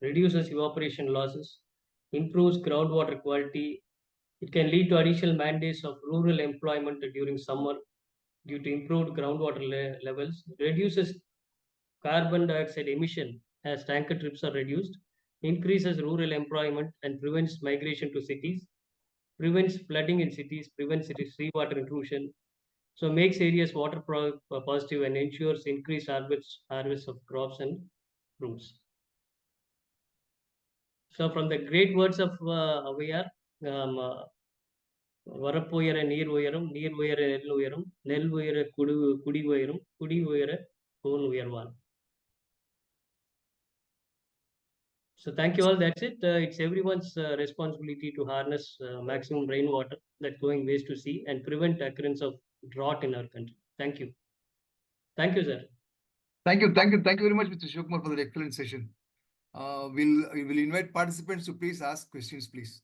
reduces evaporation losses, improves groundwater quality. It can lead to additional mandates of rural employment during summer due to improved groundwater levels, reduces carbon dioxide emission as tanker trips are reduced, increases rural employment and prevents migration to cities, prevents flooding in cities, prevents seawater intrusion, so makes areas water positive and ensures increased harvest of crops and fruits. So from the great words of Avayar, வரப்புயர நீர் உயரும் நீர் உயர நெல் உயரும் நெல் உயர குடி உயரும் குடி உயர cone உயர்வான். So thank you all. That's it. It's everyone's responsibility to harness maximum rainwater that's going waste to sea and prevent occurrence of drought in our country. Thank you. Thank you, sir. Thank you very much, Mr. Sivakumar, for the excellent session. We will invite participants to please ask questions, please.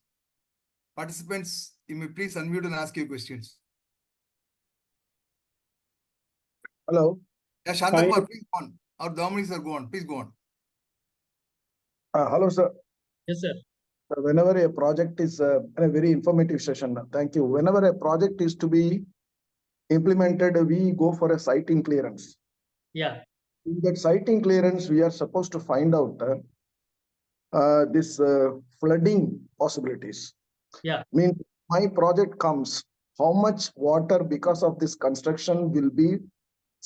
Participants, you may please unmute and ask your questions. Hello. Yeah, Shantakumar, please go on. Or Dominic sir, go on. Please go on. Hello, sir. Yes, sir. Whenever a project is a very informative session, thank you. Whenever a project is to be implemented, we go for a siting clearance. Yeah. In that siting clearance, we are supposed to find out this flooding possibilities. Yeah. Means my project comes, how much water because of this construction will be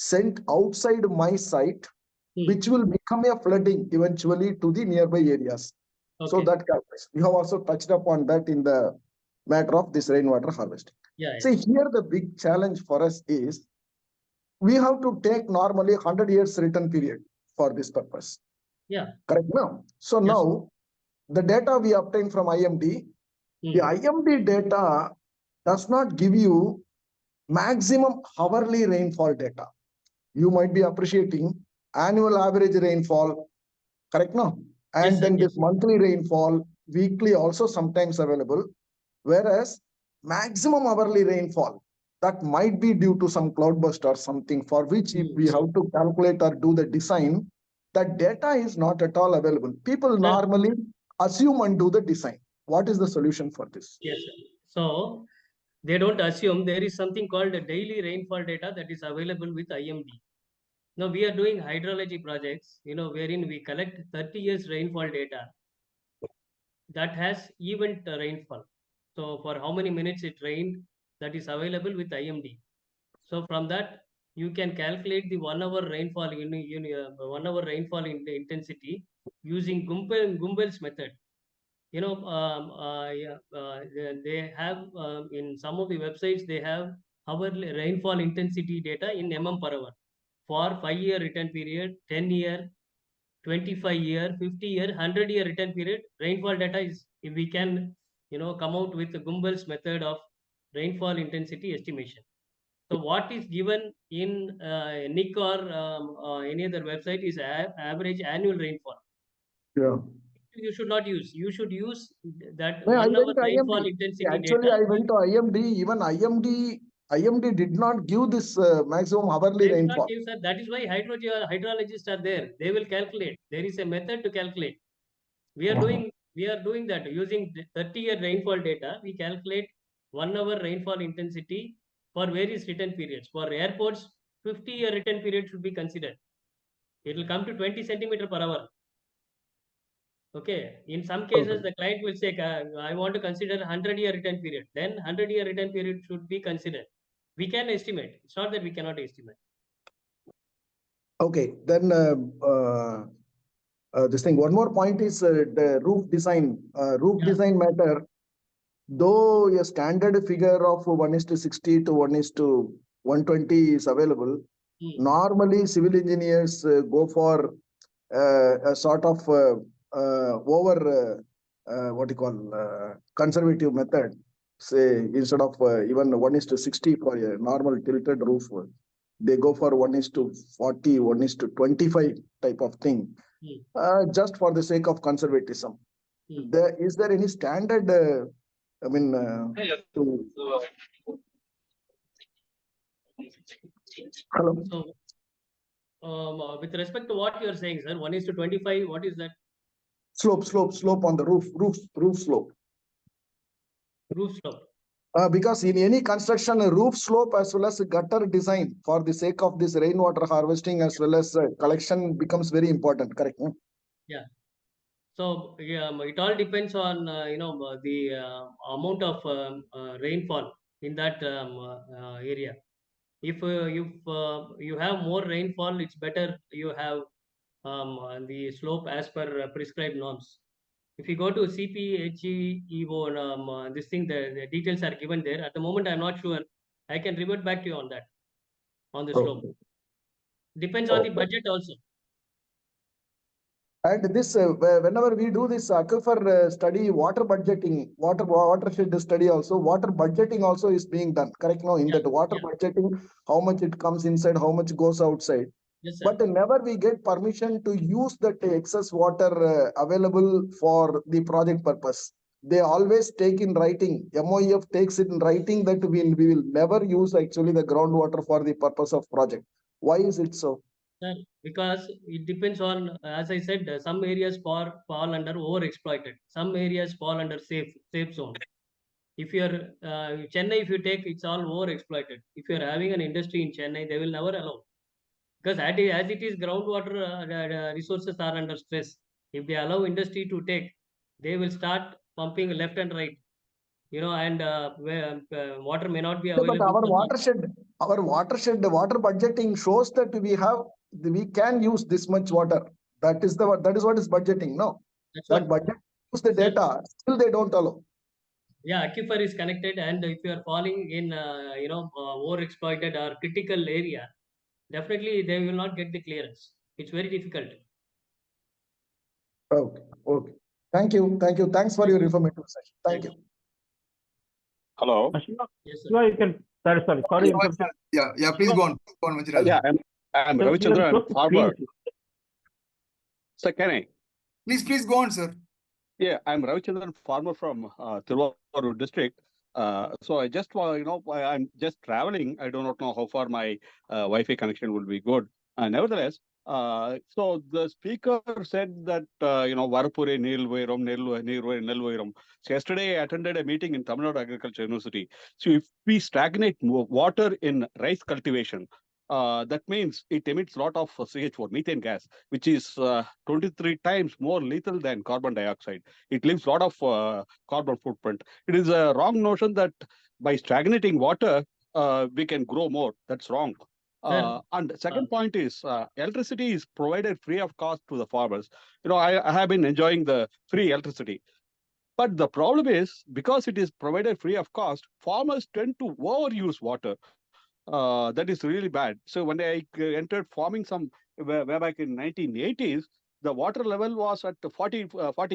sent outside my site, which will become a flooding eventually to the nearby areas. Okay. So that you have also touched upon that in the matter of this rainwater harvesting. Yeah. See, here the big challenge for us is we have to take normally 100 years return period for this purpose. Yeah. Correct now. So yes. Now the data we obtain from IMD, the IMD data does not give you maximum hourly rainfall data. You might be appreciating annual average rainfall, correct now? And yes, then sir, this monthly rainfall, weekly also sometimes available, whereas maximum hourly rainfall, that might be due to some cloudburst or something for which if we have to calculate or do the design, that data is not at all available. People normally assume and do the design. What is the solution for this? Yes, sir. So they don't assume. There is something called a daily rainfall data that is available with IMD. Now we are doing hydrology projects, wherein we collect 30 years rainfall data that has event rainfall. So for how many minutes it rained, that is available with IMD. So from that, you can calculate the 1 hour rainfall 1 hour rainfall intensity using Gumbel's method. They have in some of the websites, they have hourly rainfall intensity data in mm per hour for 5-year return period, 10-year, 25-year, 50-year, 100-year return period. Rainfall data is, if we can, come out with the Gumbel's method of rainfall intensity estimation. So what is given in NIC or any other website is average annual rainfall. Yeah. You should not use. You should use that Yeah, 1 hour rainfall intensity Actually, data. I went to IMD. Even IMD IMD did not give this maximum hourly They will not rainfall. give, sir. That is why hydrologists are there. They will calculate. There is a method to calculate. We are doing that using 30-year rainfall data. We calculate 1 hour rainfall intensity for various return periods. For airports, 50-year return period should be considered. It will come to 20 centimeter per hour. Okay. In some cases, the client will say, I want to consider 100-year return period. Then 100-year return period should be considered. We can estimate. It's not that we cannot estimate. Okay, then this thing. One more point is the roof design. Roof design matter. Though a standard figure of 1:60 to 1:120 is available, normally civil engineers go for a sort of over what you call conservative method. Say instead of even 1:60 for a normal tilted roof, they go for 1:40, 1:25 type of thing, just for the sake of conservatism. Is there any standard? I mean, hello. So, with respect to what you are saying, sir, 1:25, what is that? Slope on the roof slope. Roof slope. Because in any construction, a roof slope as well as a gutter design for the sake of this rainwater harvesting as well as collection becomes very important, correct? Yeah. So it all depends on the amount of rainfall in that area. If you have more rainfall, it's better you have the slope as per prescribed norms. If you go to CPHEO, this thing, the details are given there. At the moment, I'm not sure. I can revert back to you on that, on the slope. Depends on the budget also. And this, whenever we do this aquifer study, watershed study also, water budgeting also is being done, correct? No, in that water budgeting, how much it comes inside, how much goes outside. Yes, sir. But never we get permission to use that excess water available for the project purpose. They always take in writing, MOEF takes it in writing that we will never use actually the groundwater for the purpose of project. Why is it so? Sir, because it depends on, as I said, some areas fall under overexploited. Some areas fall under safe zone. If you're Chennai, if you take, it's all overexploited. If you're having an industry in Chennai, they will never allow. Because as it is, groundwater resources are under stress. If they allow industry to take, they will start pumping left and right. And water may not be available. But our watershed water budgeting shows that we can use this much water. That is what is budgeting. No, that budget use the data. Still, they don't allow. Yeah, aquifer is connected, and if you are falling in overexploited or critical area, definitely they will not get the clearance. It's very difficult. Okay. Thank you. Thanks for your informative session. Thank you. Hello. Yes, sir. You can. Sorry. Yeah. Please go on. Manchiraj. Yeah, I'm Ravichandran, farmer. Sir, can I? Please go on, sir. Yeah, I'm Ravichandran, farmer from Tiruvallur district. So I just, I'm just traveling. I do not know how far my Wi-Fi connection will be good. Nevertheless, so the speaker said that, Varapure, Nilvairam. So yesterday I attended a meeting in Tamil Nadu Agriculture University. So if we stagnate water in rice cultivation, that means it emits a lot of CH4, methane gas, which is 23 times more lethal than carbon dioxide. It leaves a lot of carbon footprint. It is a wrong notion that by stagnating water, we can grow more. That's wrong. And second point is electricity is provided free of cost to the farmers. I have been enjoying the free electricity. But the problem is, because it is provided free of cost, farmers tend to overuse water. That is really bad. So when I entered farming way back in 1980s, the water level was at 40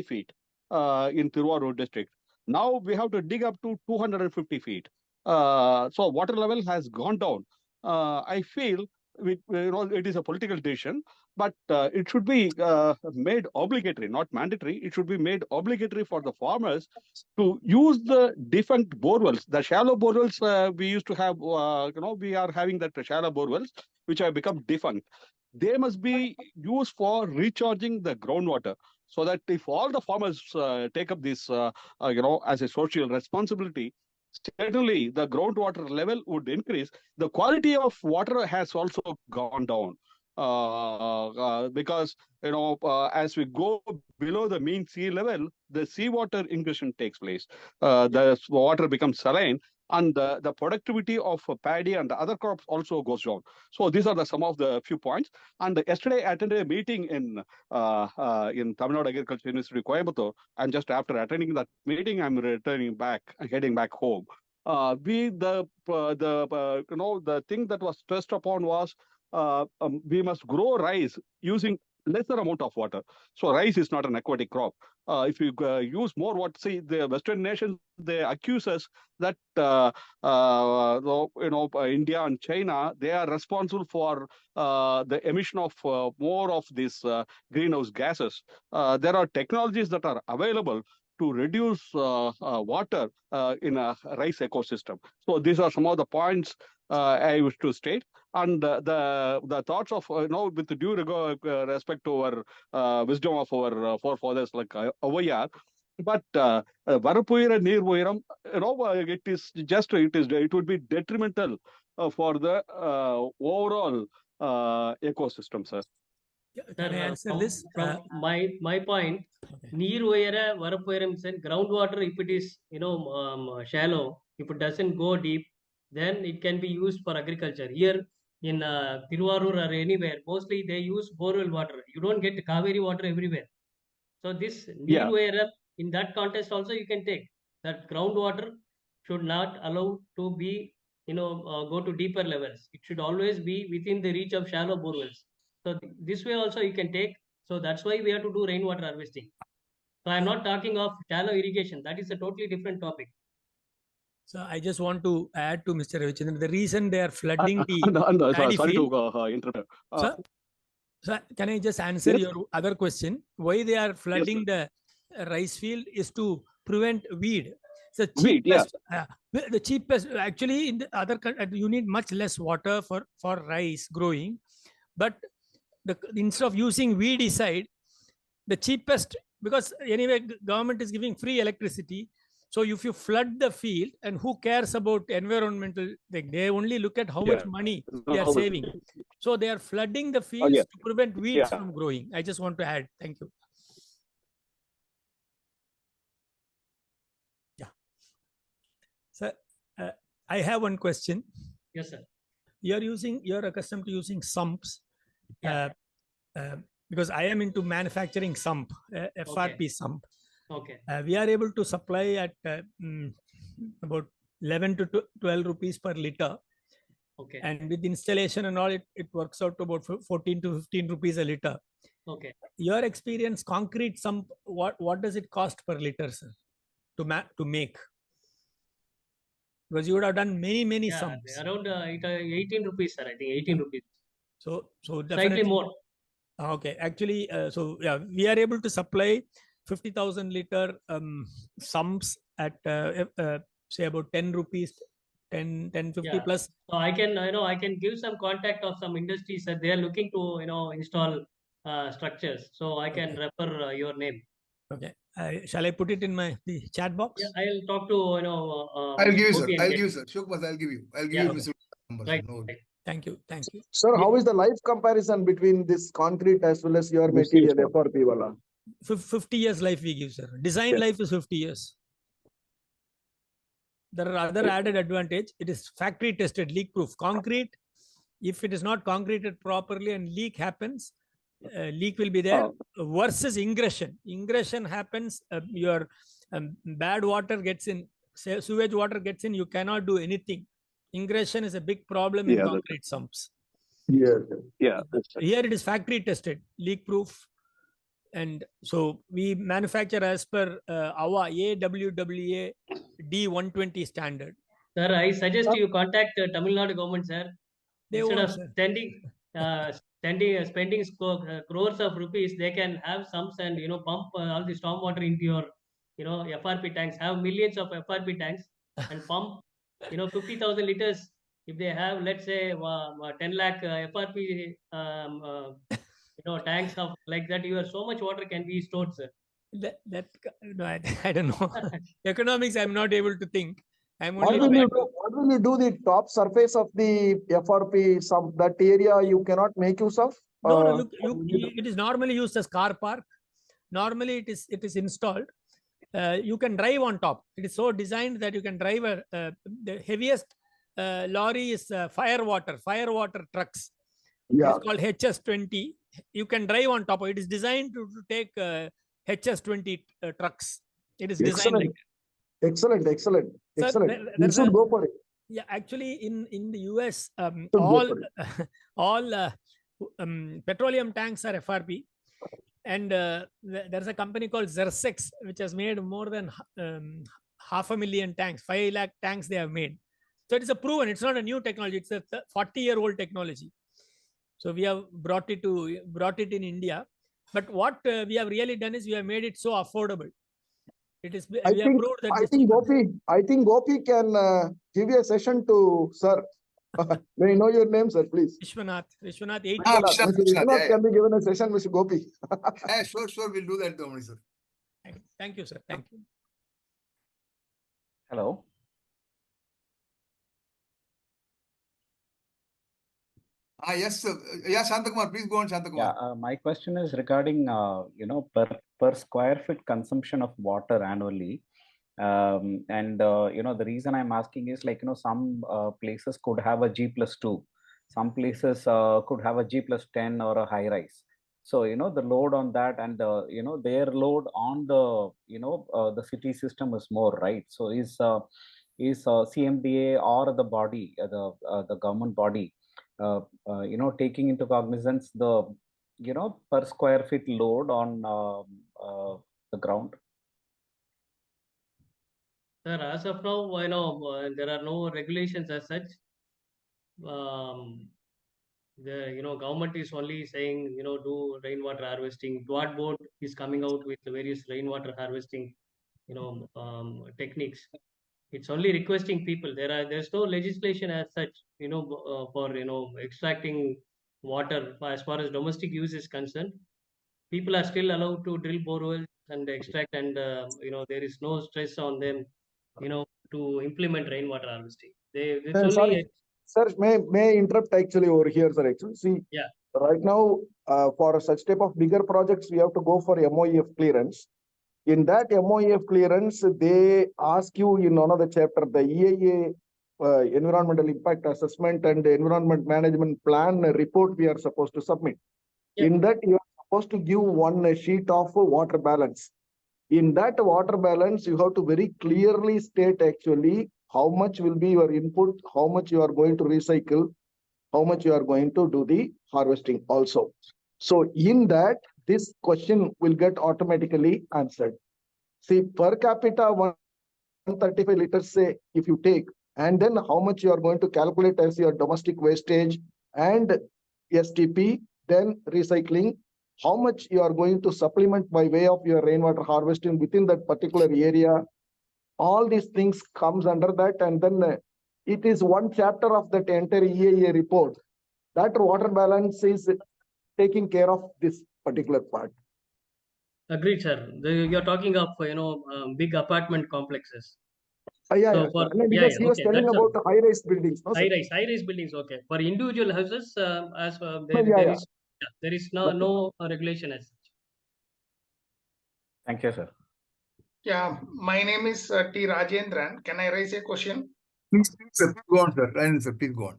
feet in Tiruvallur district. Now we have to dig up to 250 feet. So water level has gone down. I feel it is a political decision, but it should be made obligatory, not mandatory. It should be made obligatory for the farmers to use the defunct borewells. The shallow borewells we used to have, we are having that shallow borewells which have become defunct. They must be used for recharging the groundwater, so that if all the farmers take up this, as a social responsibility, certainly the groundwater level would increase. The quality of water has also gone down because as we go below the mean sea level, the seawater ingression takes place. The water becomes saline, and the productivity of paddy and the other crops also goes down. So these are some of the few points. And yesterday I attended a meeting in Tamil Nadu Agriculture University, Coimbatore, and just after attending that meeting, I'm heading back home. The thing that was stressed upon was we must grow rice using lesser amount of water. So rice is not an aquatic crop. If you use more water, see, the Western nations, they accuse us that India and China, they are responsible for the emission of more of these greenhouse gases. There are technologies that are available to reduce water in a rice ecosystem. So these are some of the points I wish to state. And the thoughts of, with due respect to our wisdom of our forefathers like Avayar, but Varapuyira Neer Voiram, it would be detrimental for the overall ecosystem, sir. Can I answer this? From my point, neer oyera varapoyeram said groundwater, if it is shallow, if it doesn't go deep, then it can be used for agriculture. Here in Tiruvarur or anywhere, mostly they use borewell water. You don't get Kaveri water everywhere. So this neer oyera, in that context also you can take that groundwater should not allow to be go to deeper levels. It should always be within the reach of shallow borewells. So this way also you can take. So that's why we have to do rainwater harvesting. So I'm not talking of shallow irrigation. That is a totally different topic. So I just want to add to Mr. Ravichandran. The reason they are flooding the paddy sorry field. to interrupt. Sir, can I just answer Yes. your other question? Why they are flooding the rice field is to prevent weed. So cheapest, the cheapest. Actually, in the other you need much less water for rice growing, but instead of using weedicide, the cheapest, because anyway government is giving free electricity. So if you flood the field, and who cares about environmental thing? They only look at how much money they are saving. So they are flooding the fields to prevent weeds from growing. I just want to add. Thank you. Yeah. Sir, I have one question. Yes, sir. You're accustomed to using sumps. Because I am into manufacturing sump, FRP sump. Okay. We are able to supply at about 11 to 12 rupees per liter. Okay. And with installation and all, it works out to about 14 to 15 rupees a liter. Okay. Your experience, concrete sump, what does it cost per liter, sir, to make? Because you would have done many sumps. Around 18 rupees, sir. I think 18 rupees. So slightly more. Okay, actually, we are able to supply 50,000 liter sumps at say about 10 rupees, 10-50 plus. So I can give some contact of some industries that they are looking to install structures. So I can refer your name. Okay. Shall I put it in the chat box? Yeah, I'll talk to I'll give you, sir. I'll give you, sir. Shukmas, I'll give you. I'll give you Mr. Number. Right. No. Thank you. Sir, how is the life comparison between this concrete as well as your material FRP wala? 50 years life we give, sir. Design life is 50 years. There are other added advantage. It is factory tested, leak proof. Concrete, if it is not concreted properly and leak happens, leak will be there. Versus ingression. Ingression happens, your bad water gets in, sewage water gets in, you cannot do anything. Ingression is a big problem in concrete sumps. Yes. Here it is factory tested, leak proof. And so we manufacture as per our AWWA D120 standard. Sir, I suggest you contact Tamil Nadu government, sir. They Instead won't, of sir. spending crores of rupees, they can have sumps and pump all the storm water into your FRP tanks. Have millions of FRP tanks and pump 50,000 liters. If they have, let's say, 10 lakh FRP tanks of like that, so much water can be stored, sir. No, I don't know. Economics, I'm not able to think. I'm What only will you do? What will you do? The top surface of the FRP, some that area you cannot make use of. No, no, look, it is normally used as car park. Normally, it is installed. You can drive on top. It is so designed that you can drive the heaviest lorry is fire water trucks. It Yeah. is called HS20. You can drive on top. It is designed to take HS20 trucks. It is designed like that. Excellent. Sir, You should go for it. Yeah, actually, in the US, Should go all for it. all petroleum tanks are FRP, and there's a company called Xersex which has made more than 500,000 tanks, 5 lakh tanks they have made. So it is a proven. It's not a new technology. It's a 40-year-old technology. So we have brought it in India. But what we have really done is we have made it so affordable. It is. I think Gopi can give you a session to sir. May I know your name, sir, please? Vishwanath, 8. Vishwanath can be given a session, Mr. Gopi. Yeah, sure, we'll do that, Domini, sir. Thank you, sir. Thank you. Hello. Yes, sir. Yeah, Shantakumar, please go on, Shantakumar. Yeah, my question is regarding per square feet consumption of water annually. The reason I'm asking is some places could have a G+2, some places could have a G+10 or a high rise. So the load on that and their load on the city system is more, right? So is CMDA or the body, the government body, taking into cognizance the per square feet load on the ground? Sir, as of now, there are no regulations as such. The government is only saying do rainwater harvesting. Dwat board is coming out with various rainwater harvesting techniques. It's only requesting people. There's no legislation as such for extracting water as far as domestic use is concerned. People are still allowed to drill borewells and extract, and there is no stress on them to implement rainwater harvesting. Sorry, sir, may I interrupt actually over here, sir? Actually, see, yeah, right now for such type of bigger projects, we have to go for MOEF clearance. In that MOEF clearance, they ask you in another chapter, the EIA environmental impact assessment and environment management plan report we are supposed to submit. Yeah. In that, you are supposed to give one sheet of water balance. In that water balance, you have to very clearly state actually how much will be your input, how much you are going to recycle, how much you are going to do the harvesting also. So in that, this question will get automatically answered. See, per capita 135 liters, say, if you take, and then how much you are going to calculate as your domestic wastage and STP, then recycling, how much you are going to supplement by way of your rainwater harvesting within that particular area. All these things comes under that, and then it is one chapter of that entire EIA report. That water balance is taking care of this particular part. agreed, sir. You're talking of big apartment complexes. Yeah. Because he was okay, telling about the high-rise buildings. No, high-rise buildings. Okay, for individual houses, there is no regulation as such. Thank you, sir. Yeah, my name is T. Rajendran. Can I raise a question? Please, sir, go on, sir. Sir, please go on.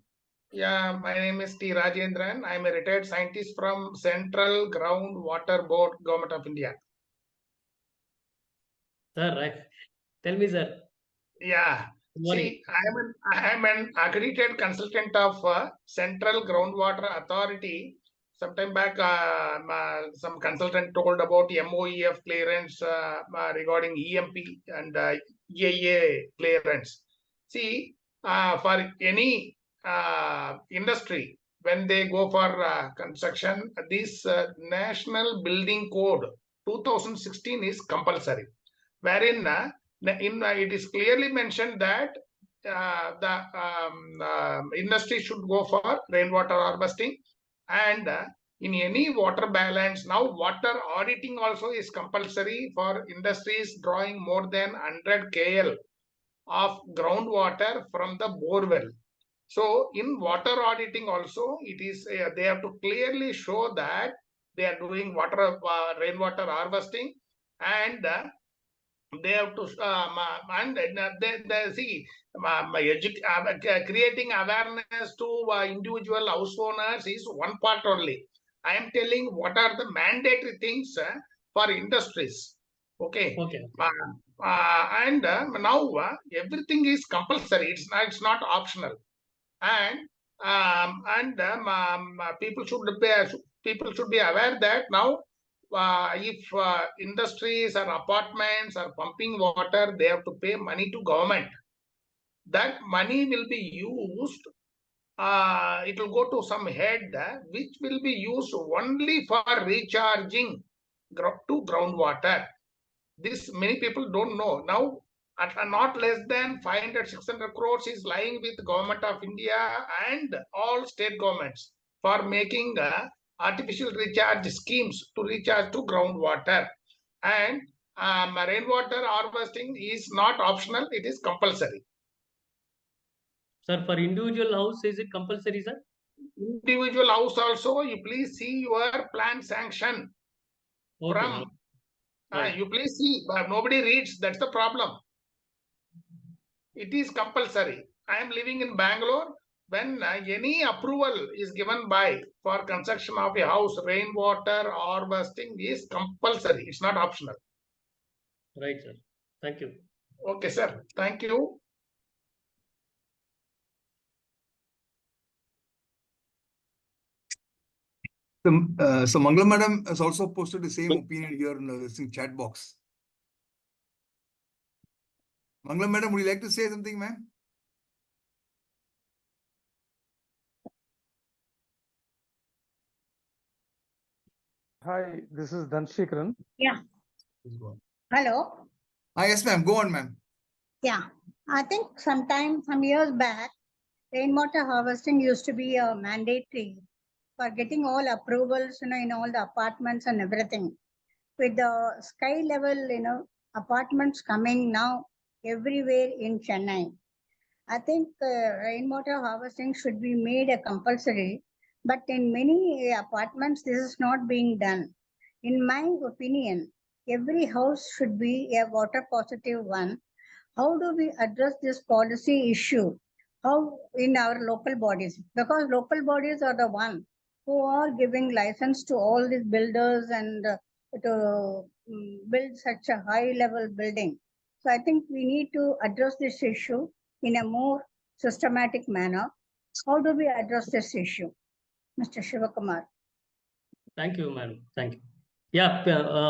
Yeah, my name is T. Rajendran. I'm a retired scientist from Central Groundwater Board, Government of India. Sir, tell me, sir. Yeah. See, I am an accredited consultant of Central Groundwater Authority. Sometime back, some consultant told about MOEF clearance regarding EMP and EIA clearance. See, for any industry, when they go for construction, this National Building Code 2016 is compulsory, wherein it is clearly mentioned that the industry should go for rainwater harvesting, and in any water balance, now water auditing also is compulsory for industries drawing more than 100 KL of groundwater from the borewell. So in water auditing also, it is they have to clearly show that they are doing rainwater harvesting, and they have to they see creating awareness to individual house owners is one part only. I am telling what are the mandatory things for industries. Okay. And now everything is compulsory. It's not optional. And people should be aware that now if industries or apartments are pumping water, they have to pay money to government. That money will be used. It will go to some head which will be used only for recharging to groundwater. This many people don't know. Now, at not less than 500-600 crores is lying with Government of India and all state governments for making artificial recharge schemes to recharge to groundwater. And rainwater harvesting is not optional, it is compulsory. Sir, for individual house, is it compulsory, sir? Individual house also, you please see your plan sanction. From you please see, but nobody reads. That's the problem. It is compulsory. I am living in Bangalore. When any approval is given by for construction of a house, rainwater harvesting is compulsory. It's not optional. Right, sir. Thank you. Okay, sir. Thank you. So Mangala madam has also posted the same opinion here in the chat box. Mangala madam, would you like to say something, ma'am? Hi, this is Dhanshikaran. Yeah. Hello. Yes, ma'am. Go on, ma'am. Yeah. I think some years back, rainwater harvesting used to be mandatory for getting all approvals, in all the apartments and everything. With the sky level, apartments coming now everywhere in Chennai. I think rainwater harvesting should be made a compulsory, but in many apartments, this is not being done. In my opinion, every house should be a water positive one. How do we address this policy issue? How in our local bodies? Because local bodies are the one who are giving license to all these builders and to build such a high level building. So I think we need to address this issue in a more systematic manner. How do we address this issue? Mr. Sivakumar. Thank you, madam. Thank you. Yeah,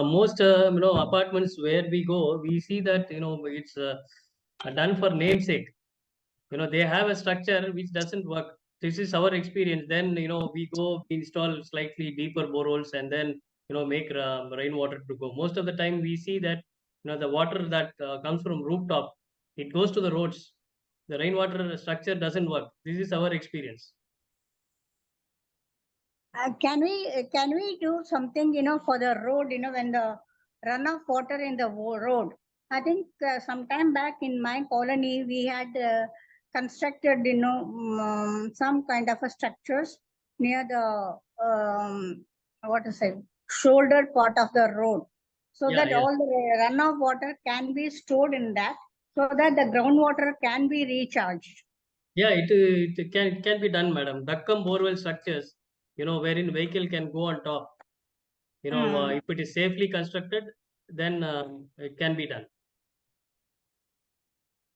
most apartments where we go, we see that it's done for namesake. They have a structure which doesn't work. This is our experience. Then we install slightly deeper boreholes and then make rainwater to go. Most of the time we see that the water that comes from rooftop, it goes to the roads. The rainwater structure doesn't work. This is our experience. Can we do something, for the road, when the runoff water in the road? I think some time back in my colony, we had constructed, some kind of a structures near the, shoulder part of the road. So that all the runoff water can be stored in that, so that the groundwater can be recharged. Yeah, it can be done, madam. Duckum borewell structures, wherein vehicle can go on top. If it is safely constructed, then it can be done.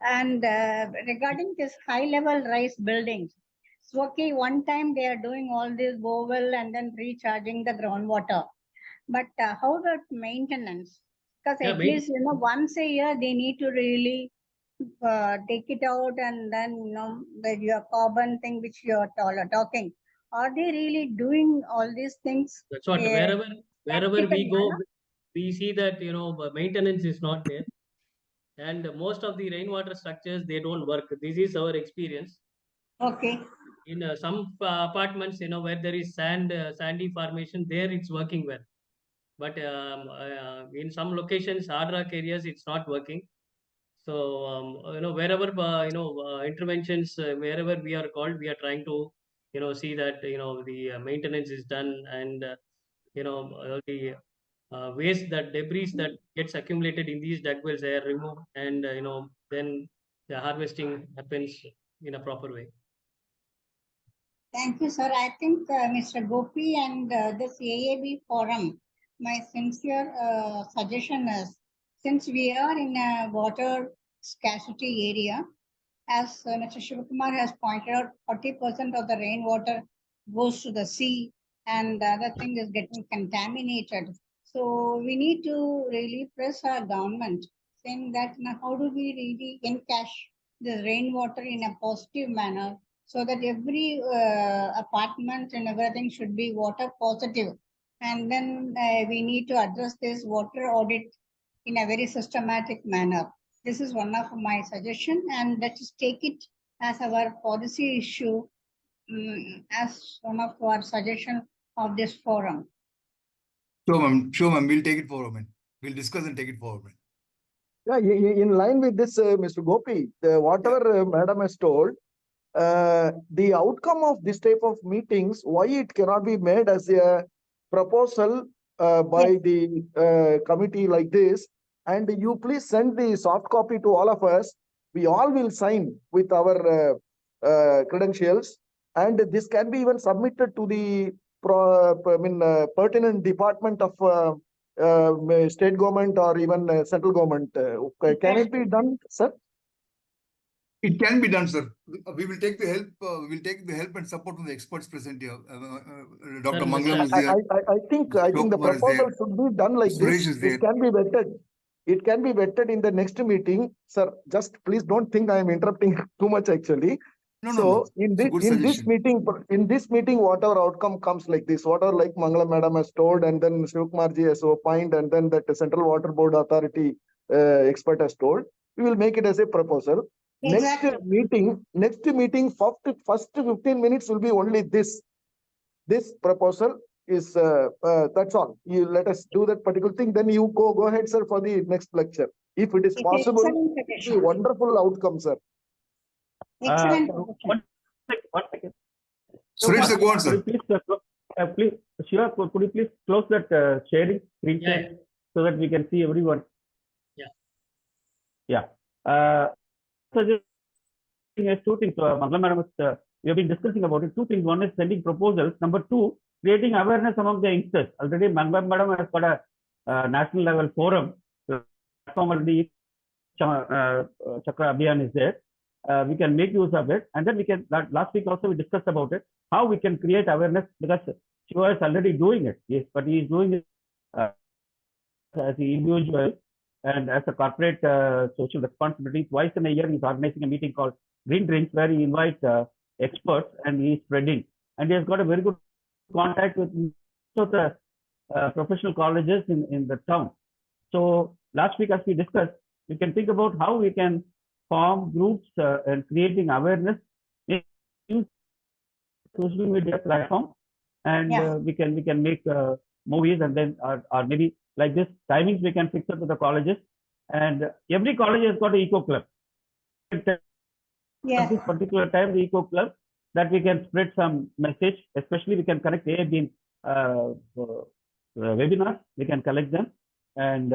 And regarding this high level rise buildings, so okay, one time they are doing all this borewell and then recharging the groundwater. But how about maintenance? Because at least, once a year they need to really take it out and then, with your carbon thing which you are talking, are they really doing all these things? That's what, wherever we go, we see that, maintenance is not there. And most of the rainwater structures, they don't work. This is our experience. Okay. In some apartments, where there is sandy formation, there it's working well. But in some locations, hard rock areas, it's not working. So, wherever, interventions, wherever we are called, we are trying to, see that, the maintenance is done, and, the waste, that debris that gets accumulated in these duct wells are removed, and, then the harvesting happens in a proper way. Thank you, sir. I think Mr. Gopi and this AAB forum, my sincere suggestion is, since we are in a water scarcity area, as Mr. Sivakumar has pointed out, 40% of the rainwater goes to the sea, and the other thing is getting contaminated. So we need to really press our government, saying that how do we really encash the rainwater in a positive manner, so that every apartment and everything should be water positive. And then we need to address this water audit in a very systematic manner. This is one of my suggestion, and let us take it as our policy issue, as one of our suggestion of this forum. Sure, ma'am. We'll take it forward, ma'am. We'll discuss and take it forward, ma'am. Yeah, in line with this, Mr. Gopi, whatever Madam has told, the outcome of this type of meetings, why it cannot be made as a proposal by the committee like this, and you please send the soft copy to all of us. We all will sign with our credentials, and this can be even submitted to the pertinent department of state government or even central government. Can it be done, sir? It can be done, sir. We will take the help. We will take the help and support from the experts present here. Dr. Mangalam is there. I think the proposal should be done like Suresh this. is This there. can be vetted. It can be vetted in the next meeting, sir. Just please don't think I am interrupting too much. Actually, No. in It's a good this meeting, whatever outcome comes like this, whatever like Mangalam Madam has told, and then Sivakumar ji has opined, and then that Central Water Board Authority expert has told, we will make it as a proposal. Exactly. Next meeting, first 15 minutes will be only this. This proposal is that's all. You let us do that particular thing. Then you go ahead, sir, for the next lecture. If it is possible, it's a wonderful outcome, sir. Excellent. One second. Suresh, sir, go on, sir. Please, Shiva, could you please close that sharing screen share so that we can see everyone? Yeah. So just two things. Mangalam Madam, we have been discussing about it. Two things. One is sending proposals. Number two, creating awareness among the youngsters. Already Mangalam Madam has got a national level forum. The platform already, Chakra AABN is there. We can make use of it, and then we can. Last week also we discussed about it, how we can create awareness, because Shiva is already doing it. Yes, but he is doing it as an individual and as a corporate social responsibility. Twice in a year, he's organizing a meeting called Green Drinks, where he invites experts and he's spreading. And he has got a very good contact with most of the professional colleges in the town. So last week, as we discussed, we can think about how we can form groups and creating awareness in social media platform, and we can make movies, and then or maybe like this timings we can fix up with the colleges, and every college has got an eco club. At this particular time, the eco club, that we can spread some message. Especially we can connect AABN webinars. We can collect them, and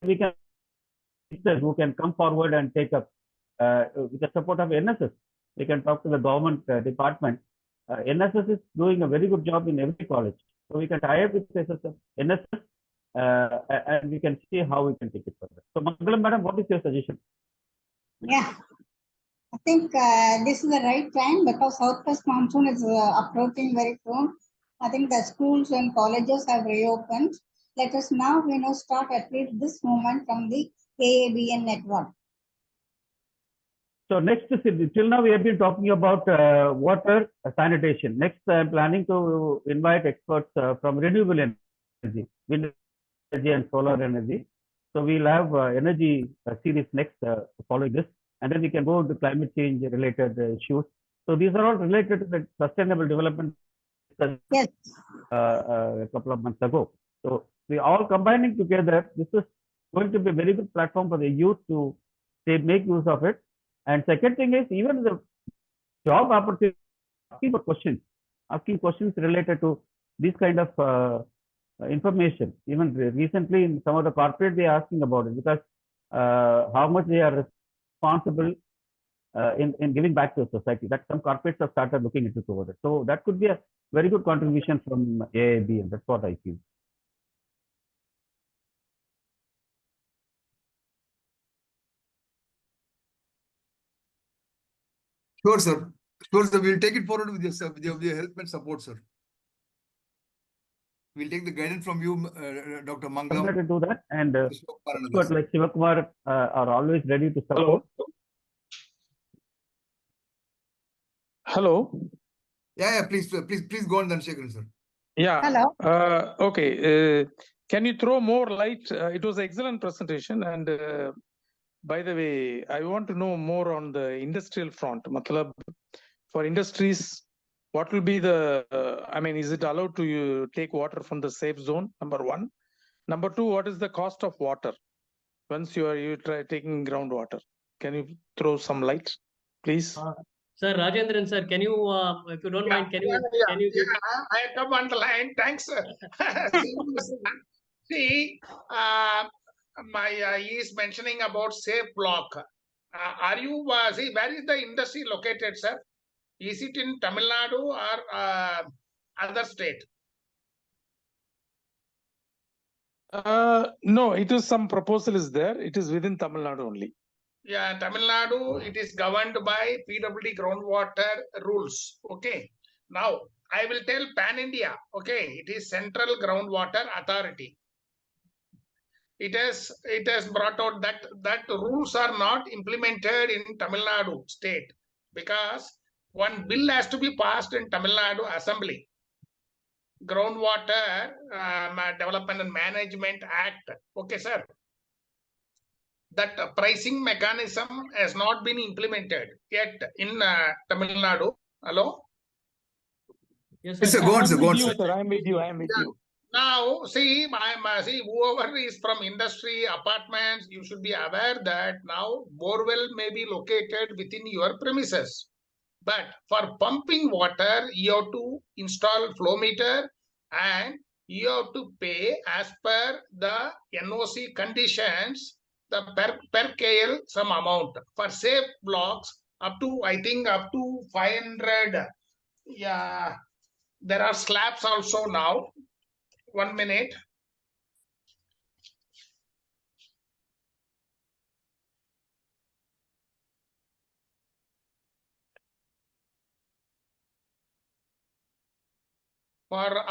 we can who can come forward and take up with the support of NSS. We can talk to the government department. NSS is doing a very good job in every college. So we can tie up with NSS and we can see how we can take it further. So Mangalam Madam, what is your suggestion? Yeah, I think this is the right time, because Southwest Monsoon is approaching very soon. I think the schools and colleges have reopened. Let us now, start at least this moment from the AABN network. So next, till now we have been talking about water sanitation. Next, I am planning to invite experts from renewable energy, wind energy and solar energy. So we'll have energy series next following this, and then we can go to climate change related issues. So these are all related to the sustainable development. Yes. A couple of months ago. So we all combining together. This is going to be a very good platform for the youth to make use of it. And second thing is even the job opportunity, asking questions related to this kind of information. Even recently in some of the corporate they are asking about it because how much they are responsible in giving back to the society. That some corporates have started looking into over it. So that could be a very good contribution from AABN. That's what I feel. Sure, sir. Sure, sir. We'll take it forward with your help and support, sir. We'll take the guidance from you, Dr. Mangalam. To do that, and experts like Sivakumar are always ready to support. Hello. Yeah, please go on, Dhanshekaran, sir. Yeah. Hello. Okay. Can you throw more light? It was an excellent presentation, and by the way, I want to know more on the industrial front. Matlab, for industries, what will be the? I mean, is it allowed to take water from the safe zone? Number one. Number two, what is the cost of water once you try taking groundwater? Can you throw some light, please? Sir Rajendran, sir, can you, if you don't mind, can you give? I come on the line. Thanks. See, he is mentioning about safe block. Are you see where is the industry located, sir? Is it in Tamil Nadu or other state? No, it is some proposal is there. It is within Tamil Nadu only. Yeah, Tamil Nadu, it is governed by PWD groundwater rules. Okay. Now, I will tell Pan India. Okay. It is Central Groundwater Authority. It has brought out that rules are not implemented in Tamil Nadu state because one bill has to be passed in Tamil Nadu Assembly. Groundwater Development and Management Act. Okay, sir. That pricing mechanism has not been implemented yet in Tamil Nadu. Hello? Yes, sir. Go on, sir. Go on, sir. I am with you. Now, see, see, whoever is from industry, apartments, you should be aware that now borewell may be located within your premises. But for pumping water, you have to install flow meter and you have to pay as per the NOC conditions, the per KL some amount. For safe blocks, up to, I think, up to 500. Yeah, there are slabs also now. 1 minute. For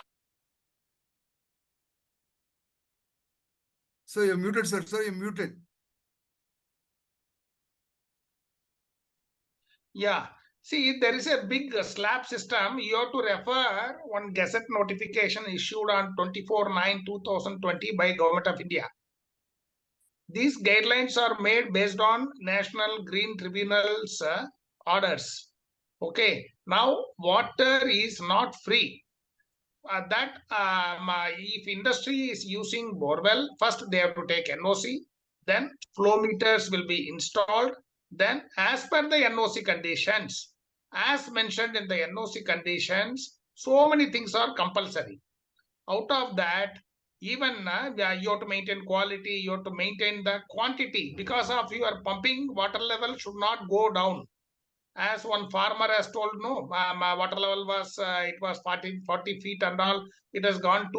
So you're muted, sir. Sir, you're muted. Yeah. See, there is a big slab system. You have to refer one gazette notification issued on 24/9/2020 by Government of India. These guidelines are made based on National Green Tribunal's orders. Okay. Now, water is not free. If industry is using borewell, first they have to take NOC, then flow meters will be installed. Then as per the NOC conditions, as mentioned in the NOC conditions, so many things are compulsory. Out of that, even you have to maintain quality, you have to maintain the quantity. Because of your pumping, water level should not go down. As one farmer has told, no, my water level was it was 40 feet and all. It has gone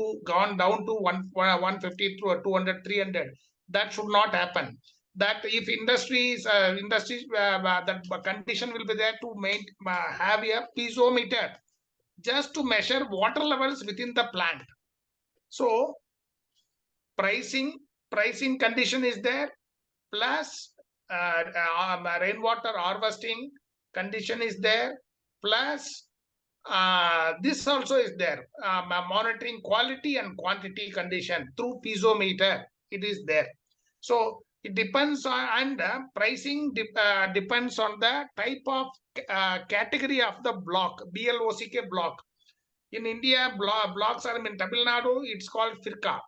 down to 150 to 200, 300. That should not happen. That if industries that condition will be there to have a piezometer just to measure water levels within the plant. So pricing condition is there, plus rainwater harvesting condition is there, plus this also is there, monitoring quality and quantity condition through piezometer, it is there. So it depends on, and pricing depends on the type of category of the block, BLOCK block. In India, blocks are in Tamil Nadu, it's called Firka.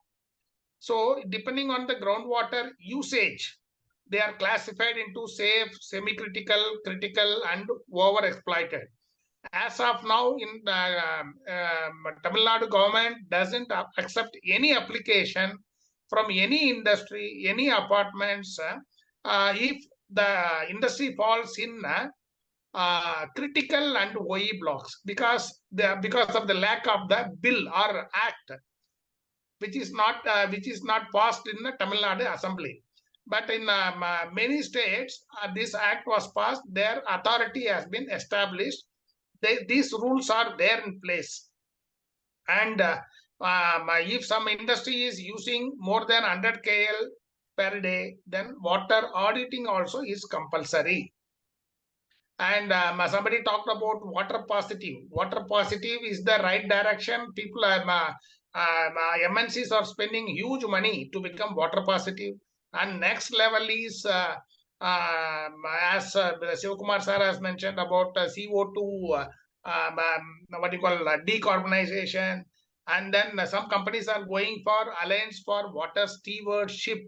So depending on the groundwater usage, they are classified into safe, semi-critical, critical, and over-exploited. As of now, in Tamil Nadu government doesn't accept any application from any industry, any apartments, if the industry falls in critical and OE blocks, because of the lack of the bill or act, which is not passed in the Tamil Nadu Assembly. But in many states, this act was passed. Their authority has been established. These rules are there in place. And if some industry is using more than 100 KL per day, then water auditing also is compulsory. And somebody talked about water positive. Water positive is the right direction. People MNCs are spending huge money to become water positive. And next level is, as Sivakumar sir has mentioned about CO2, what you call decarbonization. And then some companies are going for Alliance for Water Stewardship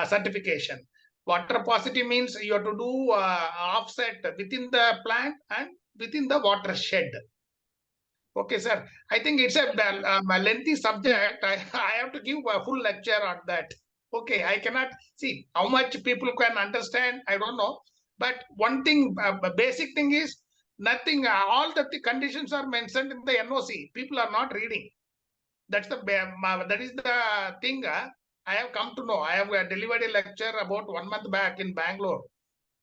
certification. Water positive means you have to do offset within the plant and within the watershed. Okay, sir. I think it's a lengthy subject. I have to give a full lecture on that. Okay, I cannot see how much people can understand. I don't know. But one thing, basic thing is nothing. All the conditions are mentioned in the NOC. People are not reading. That is the thing. I have come to know. I have delivered a lecture about 1 month back in Bangalore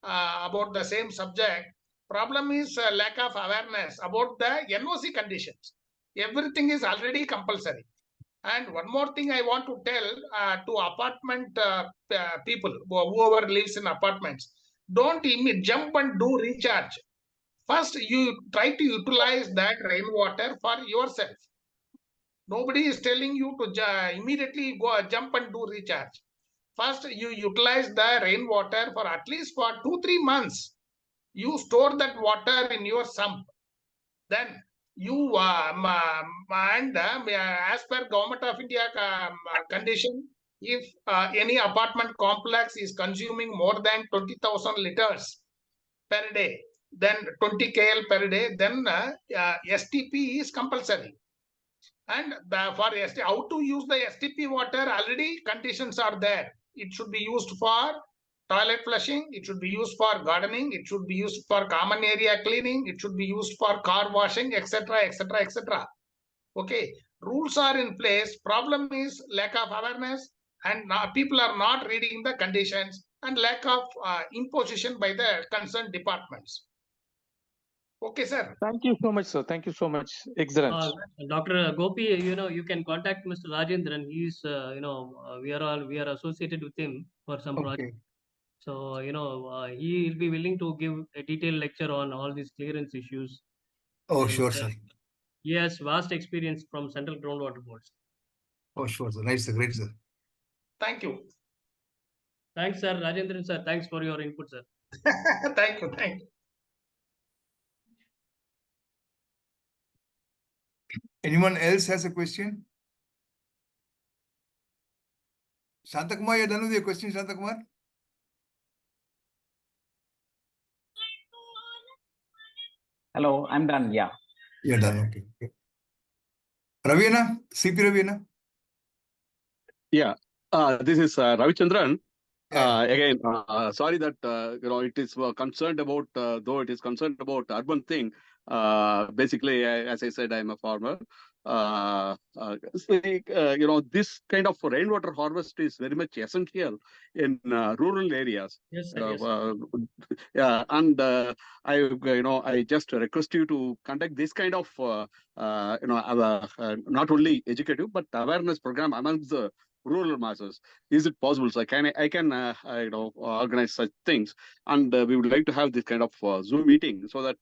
about the same subject. Problem is lack of awareness about the NOC conditions. Everything is already compulsory. And one more thing I want to tell to apartment people, whoever lives in apartments, don't jump and do recharge. First, you try to utilize that rainwater for yourself. Nobody is telling you to immediately go jump and do recharge. First, you utilize the rainwater for at least for 2-3 months. You store that water in your sump. Then you and as per Government of India condition, if any apartment complex is consuming more than 20,000 liters per day, then 20 KL per day, then STP is compulsory. And for how to use the STP water, already conditions are there. It should be used for toilet flushing, it should be used for gardening, it should be used for common area cleaning, it should be used for car washing, etc., etc., etc. Okay, rules are in place. Problem is lack of awareness, and people are not reading the conditions, and lack of imposition by the concerned departments. Okay, sir. Thank you so much, sir. Thank you so much. Excellent. Dr. Gopi, you can contact Mr. Rajendran. He's, we are associated with him for some project. So, he will be willing to give a detailed lecture on all these clearance issues. Oh, sure, sir. He has vast experience from Central Groundwater Boards. Oh, sure, sir. Nice, sir. Great, sir. Thank you. Thanks, sir. Rajendran, sir. Thanks for your input, sir. Thank you. Thank you. Anyone else has a question? Shantakumar, you're done with your question, Shantakumar? Hello, I'm done. Yeah. You're done. Okay. Ravina, CP Ravina. Yeah, this is Ravichandran. Again, sorry that it is concerned about, though it is concerned about urban thing. Basically, as I said, I'm a farmer. This kind of rainwater harvest is very much essential in rural areas. Yes, sir. Yeah, and I just request you to conduct this kind of not only educative but awareness program amongst the rural masses. Is it possible? So I can organize such things, and we would like to have this kind of Zoom meeting so that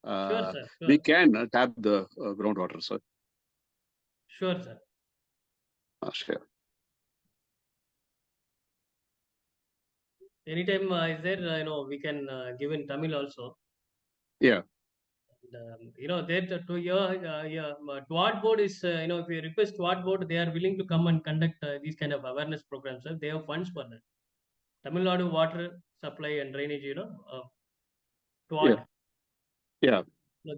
Sure, sir. Sure. we can tap the groundwater, sir. Sure, sir. Sure. Anytime is there, we can give in Tamil also. Yeah. That to your TWAD board is, if you request TWAD board, they are willing to come and conduct these kind of awareness programs. Sir. They have funds for that. Tamil Nadu Water Supply and Drainage, TWAD. Yeah.